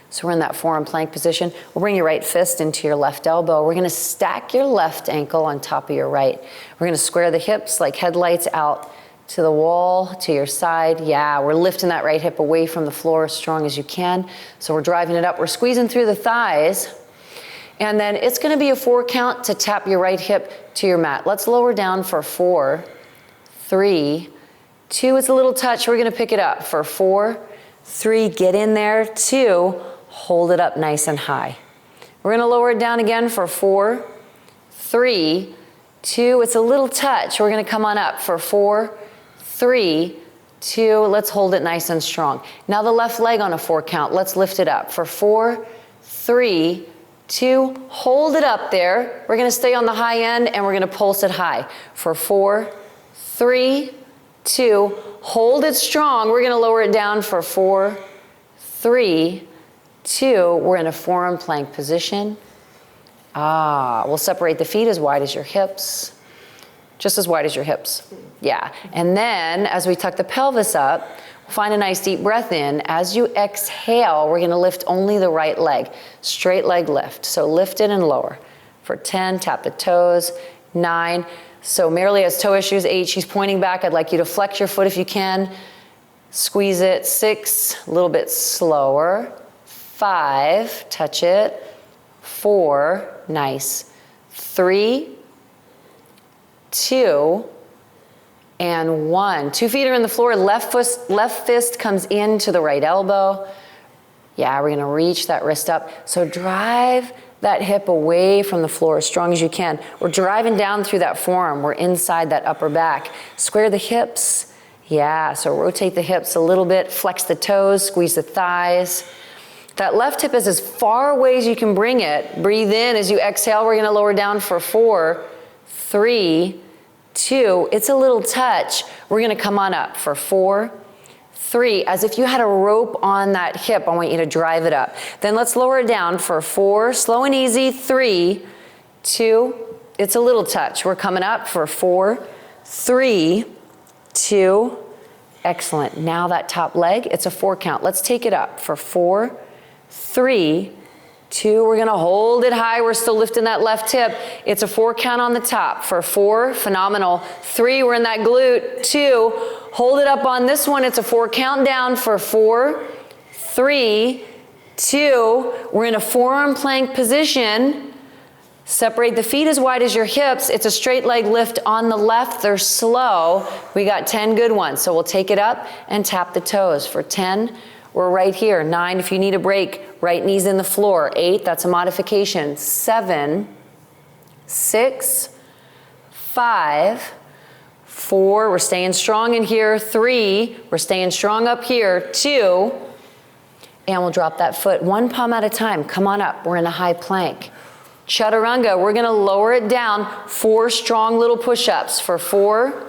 So we're in that forearm plank position. We'll bring your right fist into your left elbow. We're gonna stack your left ankle on top of your right. We're gonna square the hips like headlights out to the wall, to your side. Yeah, we're lifting that right hip away from the floor as strong as you can. So we're driving it up. We're squeezing through the thighs. And then it's gonna be a 4 count to tap your right hip to your mat. Let's lower down for 4, 3, 2. It's a little touch. We're gonna pick it up for 4, 3. Get in there. 2. Hold it up nice and high. We're gonna lower it down again for 4, 3, 2. It's a little touch. We're gonna come on up for 4, 3, 2. Let's hold it nice and strong. Now the left leg on a 4 count. Let's lift it up for 4, 3, 2. Hold it up there. We're gonna stay on the high end and we're gonna pulse it high for 4, 3, 2. Hold it strong. We're gonna lower it down for 4, 3, 2. We're in a forearm plank position. We'll separate the feet as wide as your hips. Just as wide as your hips. Yeah. And then as we tuck the pelvis up, find a nice deep breath in. As you exhale, we're gonna lift only the right leg. Straight leg lift. So lift it and lower. For 10, tap the toes. 9. So Marilee has toe issues. 8, she's pointing back. I'd like you to flex your foot if you can. Squeeze it. 6, a little bit slower. 5, touch it. 4, nice. 3, 2, and 1. 2 feet are in the floor. Left fist comes into the right elbow. Yeah, we're gonna reach that wrist up. So drive that hip away from the floor as strong as you can. We're driving down through that forearm. We're inside that upper back. Square the hips. Yeah, so rotate the hips a little bit. Flex the toes, squeeze the thighs. That left hip is as far away as you can bring it. Breathe in. As you exhale, we're gonna lower down for 4, 3, 2. It's a little touch. We're gonna come on up for 4, 3. As if you had a rope on that hip, I want you to drive it up. Then let's lower it down for 4, slow and easy. 3, 2. It's a little touch. We're coming up for 4, 3, 2. Excellent. Now that top leg, it's a 4 count. Let's take it up for 4, 3, 2. We're gonna hold it high. We're still lifting that left hip. It's a 4 count on the top for 4, phenomenal. 3, we're in that glute. 2, hold it up on this one. It's a 4 count down for 4, 3, 2. We're in a forearm plank position. Separate the feet as wide as your hips. It's a straight leg lift on the left. They're slow. We got 10 good ones. So we'll take it up and tap the toes for 10. we're right here. 9, if you need a break, right knee's in the floor. 8, that's a modification. 7, 6, 5, 4, we're staying strong in here. 3, we're staying strong up here. 2, and we'll drop that foot one palm at a time. Come on up, we're in a high plank. Chaturanga, we're gonna lower it down. 4 strong little push-ups for 4,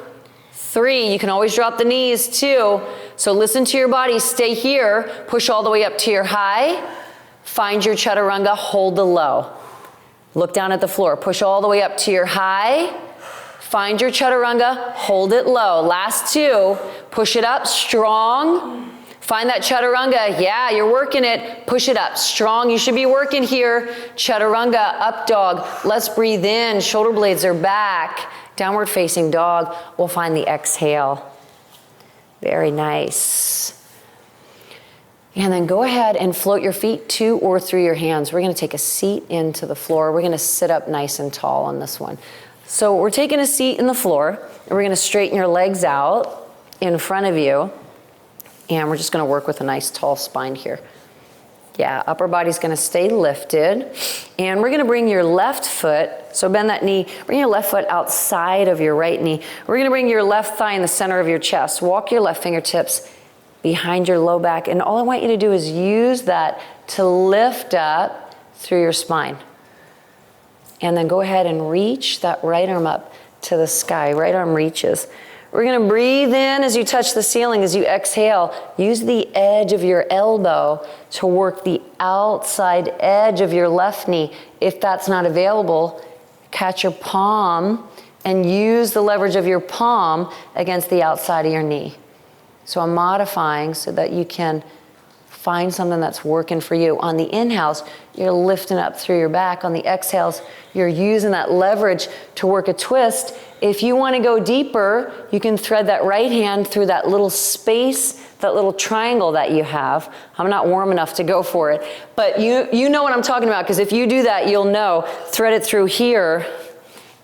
3, you can always drop the knees. 2, so listen to your body, stay here, push all the way up to your high, find your chaturanga, hold the low. Look down at the floor, push all the way up to your high, find your chaturanga, hold it low. Last 2, push it up, strong. Find that chaturanga, yeah, you're working it, push it up, strong, you should be working here. Chaturanga, up dog, let's breathe in, shoulder blades are back. Downward facing dog, we'll find the exhale. Very nice. And then go ahead and float your feet to or through your hands. We're gonna take a seat into the floor. We're gonna sit up nice and tall on this one. So we're taking a seat in the floor, and we're gonna straighten your legs out in front of you. And we're just gonna work with a nice tall spine here. Yeah, upper body's gonna stay lifted. And we're gonna bring your left foot, so bend that knee, bring your left foot outside of your right knee. We're gonna bring your left thigh in the center of your chest. Walk your left fingertips behind your low back. And all I want you to do is use that to lift up through your spine. And then go ahead and reach that right arm up to the sky. Right arm reaches. We're gonna breathe in as you touch the ceiling. As you exhale, use the edge of your elbow to work the outside edge of your left knee. If that's not available, catch your palm and use the leverage of your palm against the outside of your knee. So I'm modifying so that you can find something that's working for you. On the inhales, you're lifting up through your back. On the exhales, you're using that leverage to work a twist. If you want to go deeper, you can thread that right hand through that little space, that little triangle that you have. I'm not warm enough to go for it, but you know what I'm talking about, because if you do that, you'll know. Thread it through here,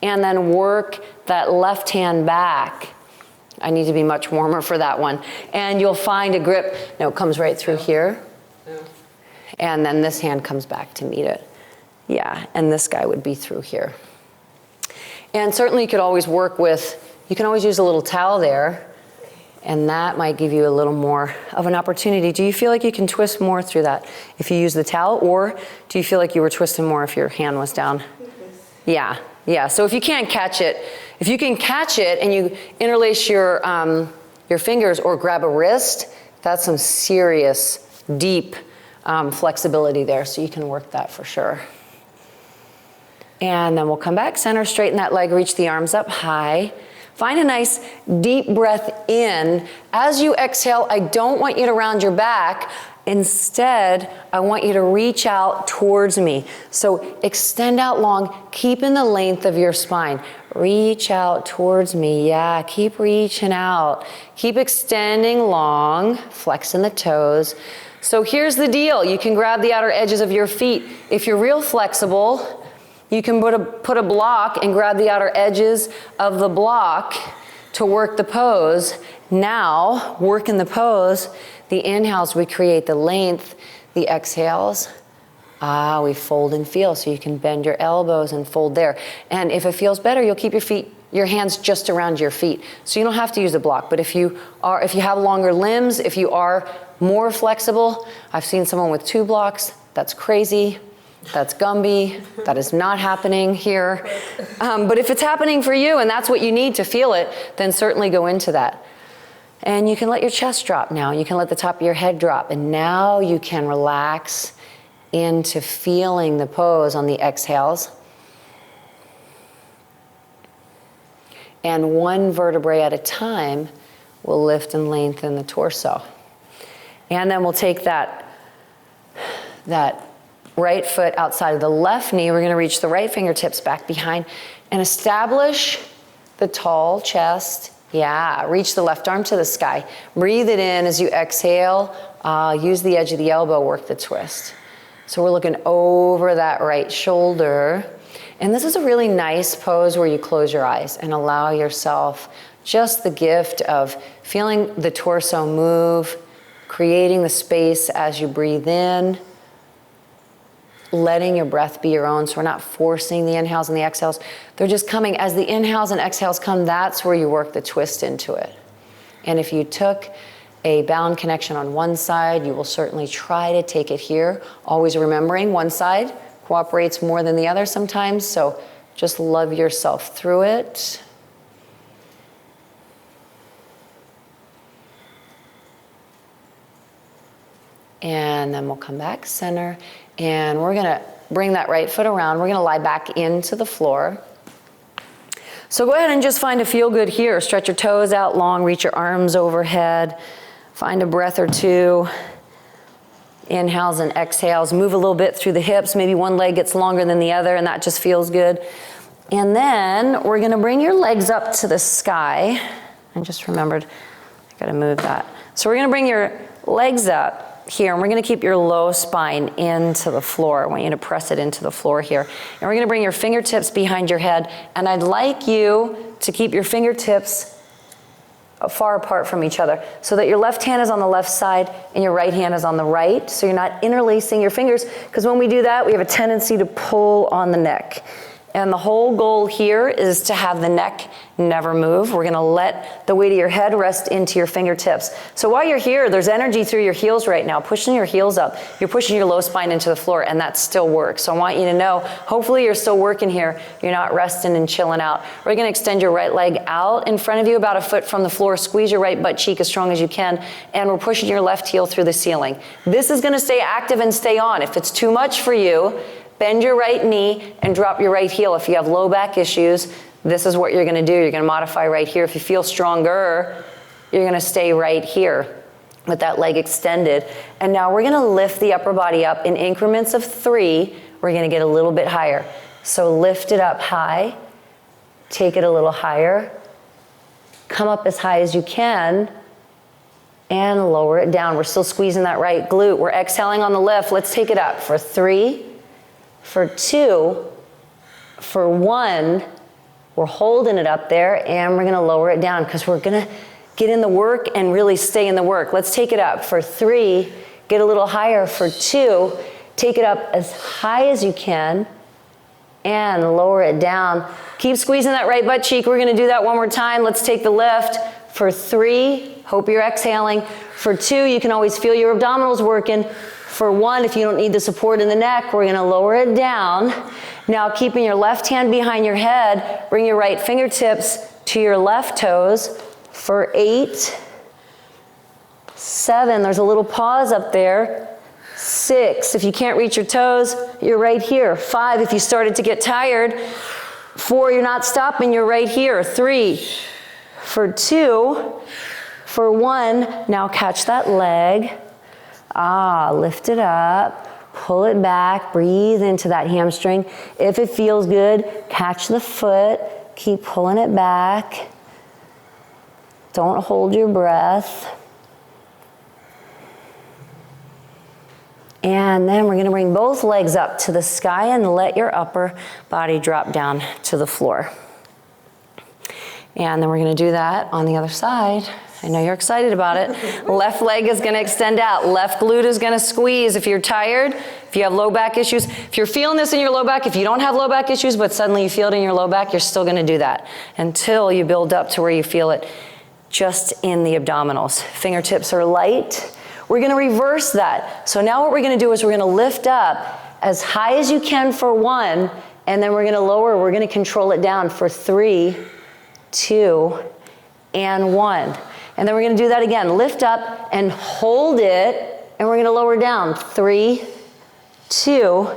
and then work that left hand back. I need to be much warmer for that one. And you'll find a grip. No, it comes right through here. And then this hand comes back to meet it. Yeah, and this guy would be through here. And certainly you could always work with, you can always use a little towel there, and that might give you a little more of an opportunity. Do you feel like you can twist more through that if you use the towel, or do you feel like you were twisting more if your hand was down? Yeah, yeah, so if you can't catch it, if you can catch it and you interlace your fingers or grab a wrist, that's some serious, deep flexibility there, so you can work that for sure. And then we'll come back, center, straighten that leg, reach the arms up high. Find a nice deep breath in. As you exhale, I don't want you to round your back. Instead, I want you to reach out towards me. So extend out long, keeping the length of your spine. Reach out towards me, yeah, keep reaching out. Keep extending long, flexing the toes. So here's the deal, you can grab the outer edges of your feet. If you're real flexible, you can put a block and grab the outer edges of the block to work the pose. Now, working the pose, the inhales, we create the length. The exhales, we fold and feel. So you can bend your elbows and fold there. And if it feels better, you'll keep your hands just around your feet. So you don't have to use a block. But if you have longer limbs, if you are more flexible, I've seen someone with 2 blocks, that's crazy. That's Gumby. That is not happening here. But if it's happening for you and that's what you need to feel it, then certainly go into that. And you can let your chest drop now. You can let the top of your head drop. And now you can relax into feeling the pose on the exhales. And one vertebrae at a time will lift and lengthen the torso. And then we'll take that right foot outside of the left knee. We're going to reach the right fingertips back behind and establish the tall chest. Yeah, reach the left arm to the sky. Breathe it in as you exhale. Use the edge of the elbow, work the twist. So we're looking over that right shoulder. And this is a really nice pose where you close your eyes and allow yourself just the gift of feeling the torso move, creating the space as you breathe in, letting your breath be your own. So we're not forcing the inhales and the exhales. They're just coming. As the inhales and exhales come, that's where you work the twist into it. And if you took a bound connection on one side, you will certainly try to take it here. Always remembering one side cooperates more than the other sometimes. So just love yourself through it. And then we'll come back center, and we're gonna bring that right foot around. We're gonna lie back into the floor. So go ahead and just find a feel good here. Stretch your toes out long, reach your arms overhead. Find a breath or two. Inhales and exhales. Move a little bit through the hips. Maybe one leg gets longer than the other, and that just feels good. And then we're gonna bring your legs up to the sky. I just remembered, I gotta move that. So we're gonna bring your legs up here, and we're gonna keep your low spine into the floor. I want you to press it into the floor here. And we're gonna bring your fingertips behind your head, and I'd like you to keep your fingertips far apart from each other so that your left hand is on the left side and your right hand is on the right, so you're not interlacing your fingers, because when we do that, we have a tendency to pull on the neck. And the whole goal here is to have the neck never move. We're gonna let the weight of your head rest into your fingertips. So while you're here, there's energy through your heels right now, pushing your heels up. You're pushing your low spine into the floor, and that still works. So I want you to know, hopefully you're still working here. You're not resting and chilling out. We're gonna extend your right leg out in front of you, about a foot from the floor. Squeeze your right butt cheek as strong as you can, and we're pushing your left heel through the ceiling. This is gonna stay active and stay on. If it's too much for you, bend your right knee and drop your right heel. If you have low back issues, this is what you're gonna do. You're gonna modify right here. If you feel stronger, you're gonna stay right here with that leg extended. And now we're gonna lift the upper body up in increments of 3. We're gonna get a little bit higher. So lift it up high, take it a little higher, come up as high as you can, and lower it down. We're still squeezing that right glute. We're exhaling on the lift. Let's take it up for 3, for 2, for 1, we're holding it up there, and we're gonna lower it down because we're gonna get in the work and really stay in the work. Let's take it up for 3, get a little higher for 2, take it up as high as you can, and lower it down. Keep squeezing that right butt cheek. We're gonna do that one more time. Let's take the lift for 3, hope you're exhaling. For 2, you can always feel your abdominals working. For 1, if you don't need the support in the neck, we're gonna lower it down. Now keeping your left hand behind your head, bring your right fingertips to your left toes. For 8, 7, there's a little pause up there. 6, if you can't reach your toes, you're right here. 5, if you started to get tired. 4, you're not stopping, you're right here. 3, for 2, for 1, now catch that leg. Lift it up, pull it back, breathe into that hamstring. If it feels good, catch the foot, keep pulling it back. Don't hold your breath. And then we're gonna bring both legs up to the sky and let your upper body drop down to the floor. And then we're gonna do that on the other side. I know you're excited about it. Left leg is gonna extend out. Left glute is gonna squeeze. If you're tired, if you have low back issues, if you're feeling this in your low back, if you don't have low back issues, but suddenly you feel it in your low back, you're still gonna do that until you build up to where you feel it just in the abdominals. Fingertips are light. We're gonna reverse that. So now what we're gonna do is we're gonna lift up as high as you can for 1, and then we're gonna lower, we're gonna control it down for 3, 2, and 1. And then we're gonna do that again. Lift up and hold it, and we're gonna lower down. 3, 2,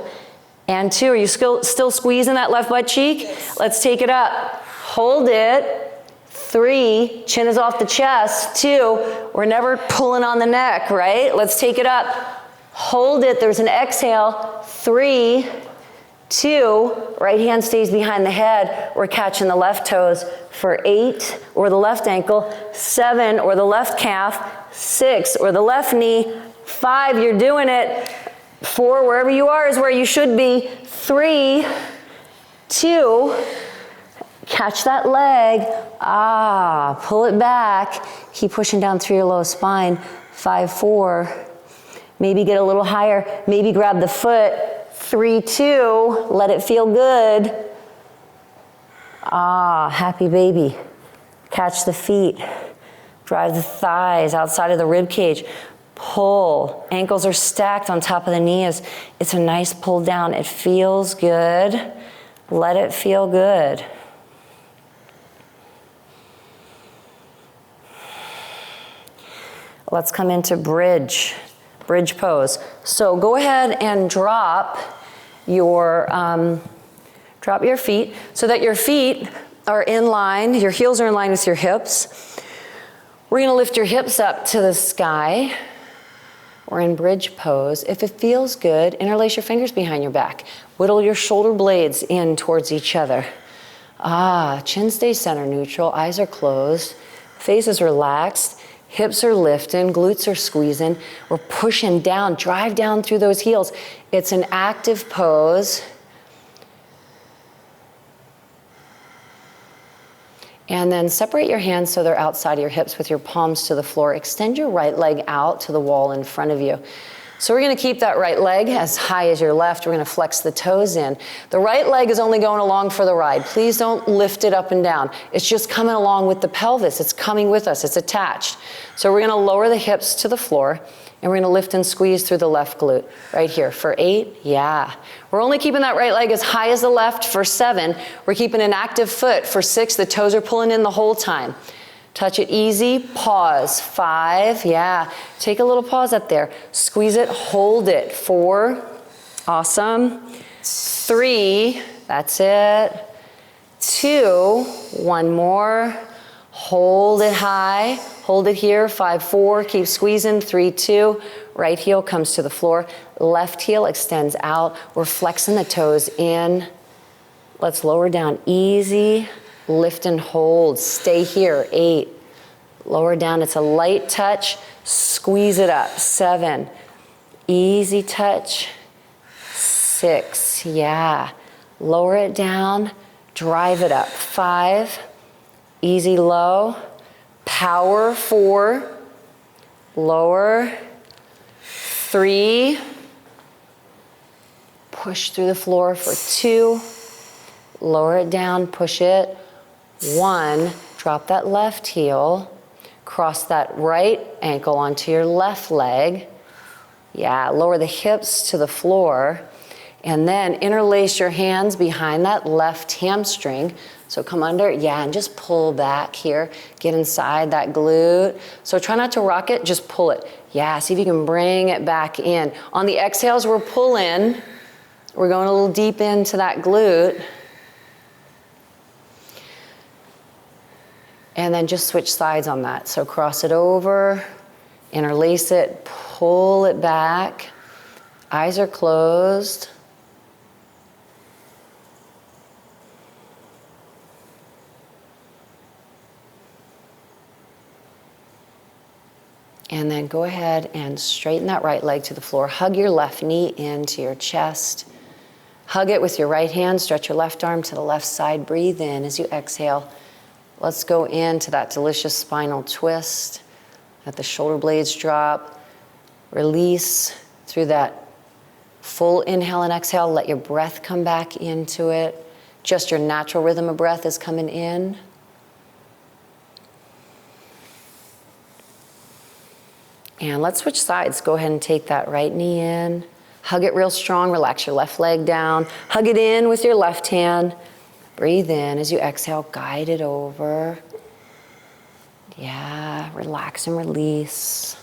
and 2. Are you still squeezing that left butt cheek? Yes. Let's take it up. Hold it. 3, chin is off the chest. 2, we're never pulling on the neck, right? Let's take it up. Hold it, there's an exhale. 3, 2, right hand stays behind the head. We're catching the left toes for 8, or the left ankle. 7, or the left calf. 6, or the left knee. 5, you're doing it. 4, wherever you are is where you should be. 3, 2, catch that leg. Pull it back. Keep pushing down through your low spine. 5, 4. Maybe get a little higher. Maybe grab the foot. 3, 2. Let it feel good. Ah, happy baby. Catch the feet. Drive the thighs outside of the rib cage. Pull. Ankles are stacked on top of the knees. It's a nice pull down. It feels good. Let it feel good. Let's come into bridge pose. So go ahead and drop your feet so that your feet are in line, your heels are in line with your hips. We're gonna lift your hips up to the sky. We're in bridge pose. If it feels good, interlace your fingers behind your back. Whittle your shoulder blades in towards each other. Ah, chin stays center neutral, eyes are closed, face is relaxed, hips are lifting, glutes are squeezing. We're pushing down, drive down through those heels. It's an active pose. And then separate your hands so they're outside of your hips with your palms to the floor. Extend your right leg out to the wall in front of you. So we're gonna keep that right leg as high as your left. We're gonna flex the toes in. The right leg is only going along for the ride. Please don't lift it up and down. It's just coming along with the pelvis. It's coming with us, it's attached. So we're gonna lower the hips to the floor and we're gonna lift and squeeze through the left glute. Right here for 8, yeah. We're only keeping that right leg as high as the left for 7. We're keeping an active foot for 6. The toes are pulling in the whole time. Touch it easy, pause, 5, yeah. Take a little pause up there. Squeeze it, hold it, 4, awesome. 3, that's it. 2, one more. Hold it high, hold it here, 5, 4, keep squeezing, 3, 2. Right heel comes to the floor, left heel extends out. We're flexing the toes in. Let's lower down, easy. Lift and hold, stay here, 8. Lower down, it's a light touch, squeeze it up, 7. Easy touch, 6, yeah. Lower it down, drive it up, 5. Easy low, power, 4. Lower, 3. Push through the floor for 2. Lower it down, push it. 1, drop that left heel, cross that right ankle onto your left leg. Yeah, lower the hips to the floor, and then interlace your hands behind that left hamstring. So come under, yeah, and just pull back here. Get inside that glute. So try not to rock it, just pull it. Yeah, see if you can bring it back in. On the exhales, we're pulling. We're going a little deep into that glute. And then just switch sides on that. So cross it over, interlace it, pull it back. Eyes are closed. And then go ahead and straighten that right leg to the floor. Hug your left knee into your chest. Hug it with your right hand. Stretch your left arm to the left side. Breathe in as you exhale. Let's go into that delicious spinal twist. Let the shoulder blades drop. Release through that full inhale and exhale. Let your breath come back into it. Just your natural rhythm of breath is coming in. And let's switch sides. Go ahead and take that right knee in. Hug it real strong. Relax your left leg down. Hug it in with your left hand. Breathe in as you exhale. Guide it over. Yeah, relax and release.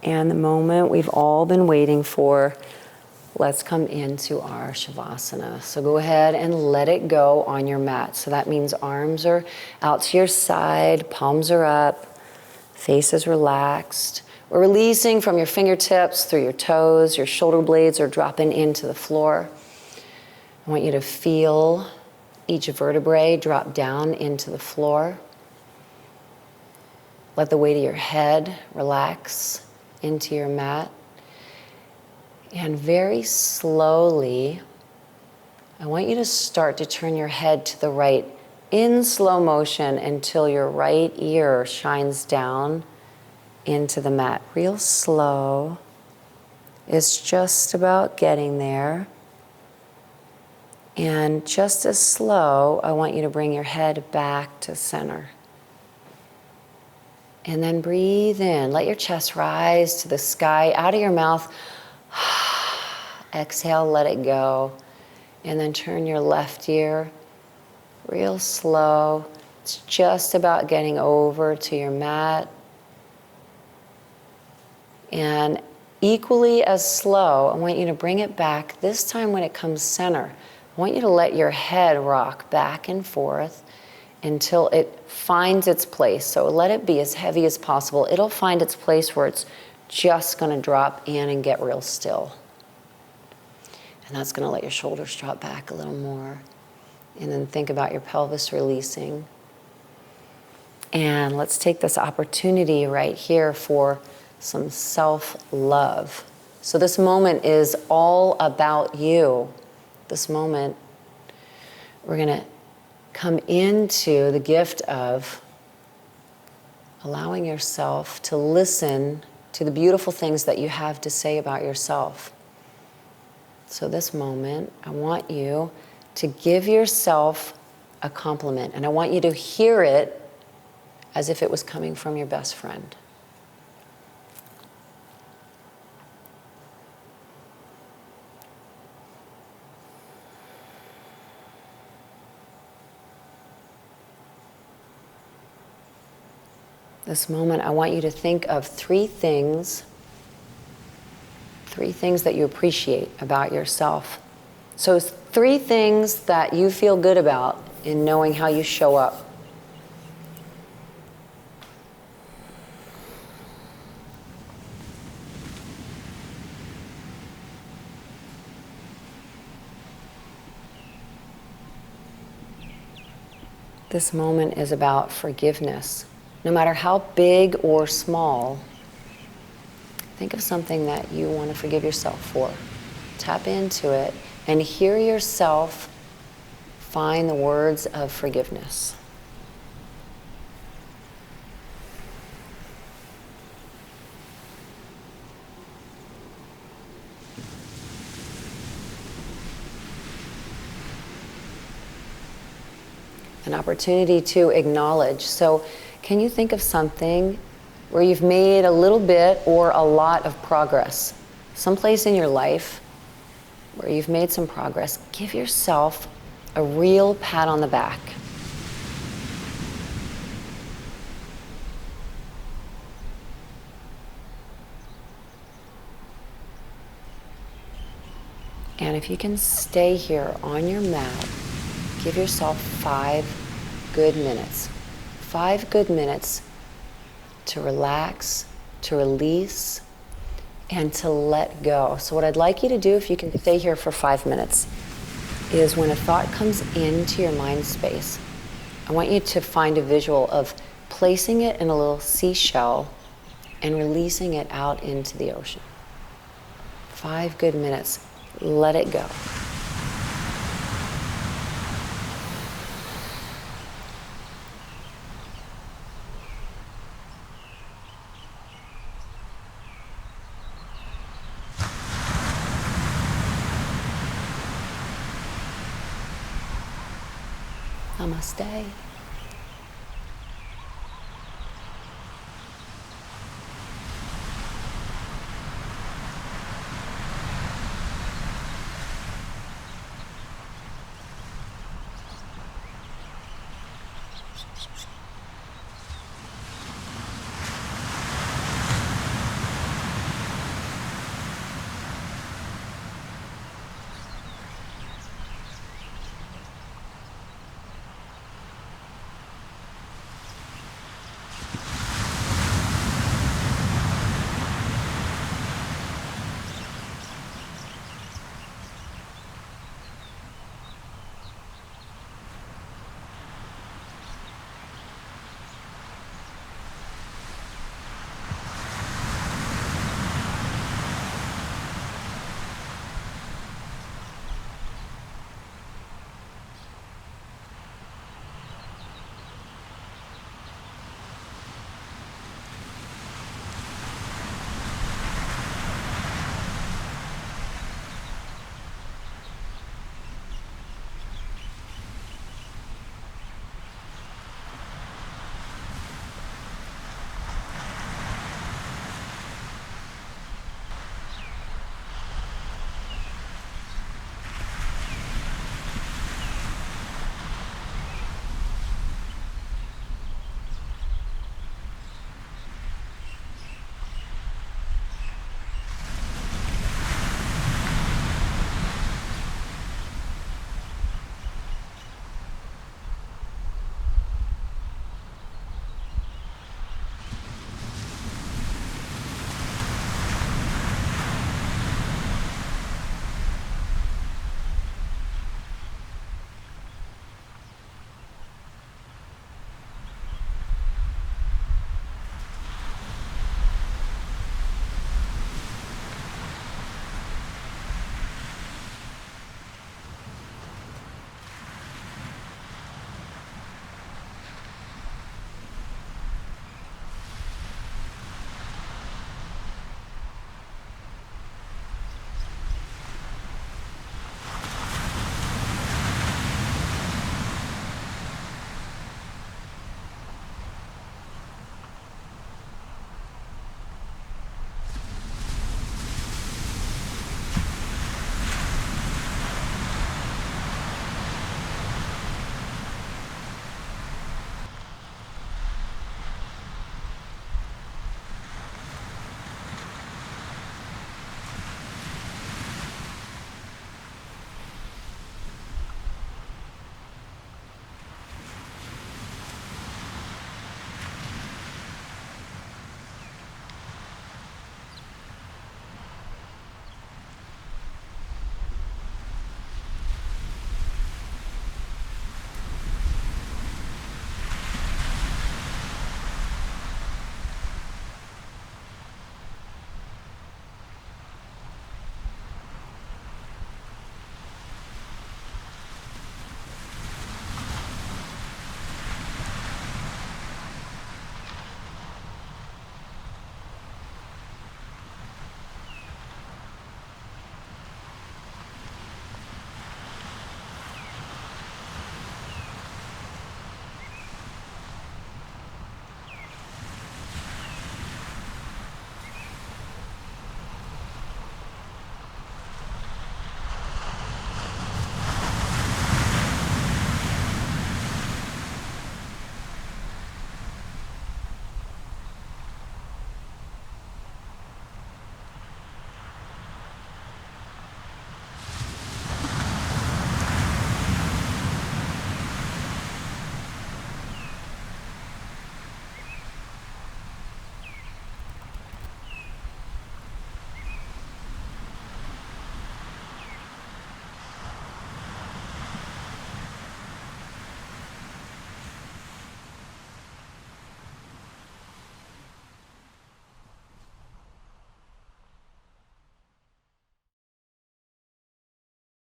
And the moment we've all been waiting for. Let's come into our Savasana. So go ahead and let it go on your mat. So that means arms are out to your side, palms are up, face is relaxed. We're releasing from your fingertips through your toes, your shoulder blades are dropping into the floor. I want you to feel each vertebrae drop down into the floor. Let the weight of your head relax into your mat. And very slowly I want you to start to turn your head to the right in slow motion until your right ear shines down into the mat. Real slow. It's just about getting there. And just as slow, I want you to bring your head back to center. And then breathe in. Let your chest rise to the sky. Out of your mouth, exhale, let it go. And then turn your left ear real slow. It's just about getting over to your mat. And equally as slow, I want you to bring it back. This time when it comes center, I want you to let your head rock back and forth until it finds its place. So let it be as heavy as possible. It'll find its place where it's just going to drop in and get real still. And that's going to let your shoulders drop back a little more. And then think about your pelvis releasing. And let's take this opportunity right here for some self-love. So this moment is all about you. This moment, we're going to come into the gift of allowing yourself to listen to the beautiful things that you have to say about yourself. So this moment, I want you to give yourself a compliment, and I want you to hear it as if it was coming from your best friend. This moment, I want you to think of three things that you appreciate about yourself. So 3 things that you feel good about in knowing how you show up. This moment is about forgiveness. No matter how big or small, think of something that you want to forgive yourself for. Tap into it and hear yourself find the words of forgiveness. An opportunity to acknowledge. So, can you think of something where you've made a little bit or a lot of progress? Someplace in your life where you've made some progress. Give yourself a real pat on the back. And if you can stay here on your mat, give yourself 5 good minutes. 5 good minutes to relax, to release, and to let go. So what I'd like you to do, if you can stay here for 5 minutes, is when a thought comes into your mind space, I want you to find a visual of placing it in a little seashell and releasing it out into the ocean. 5 good minutes. Let it go. Namaste.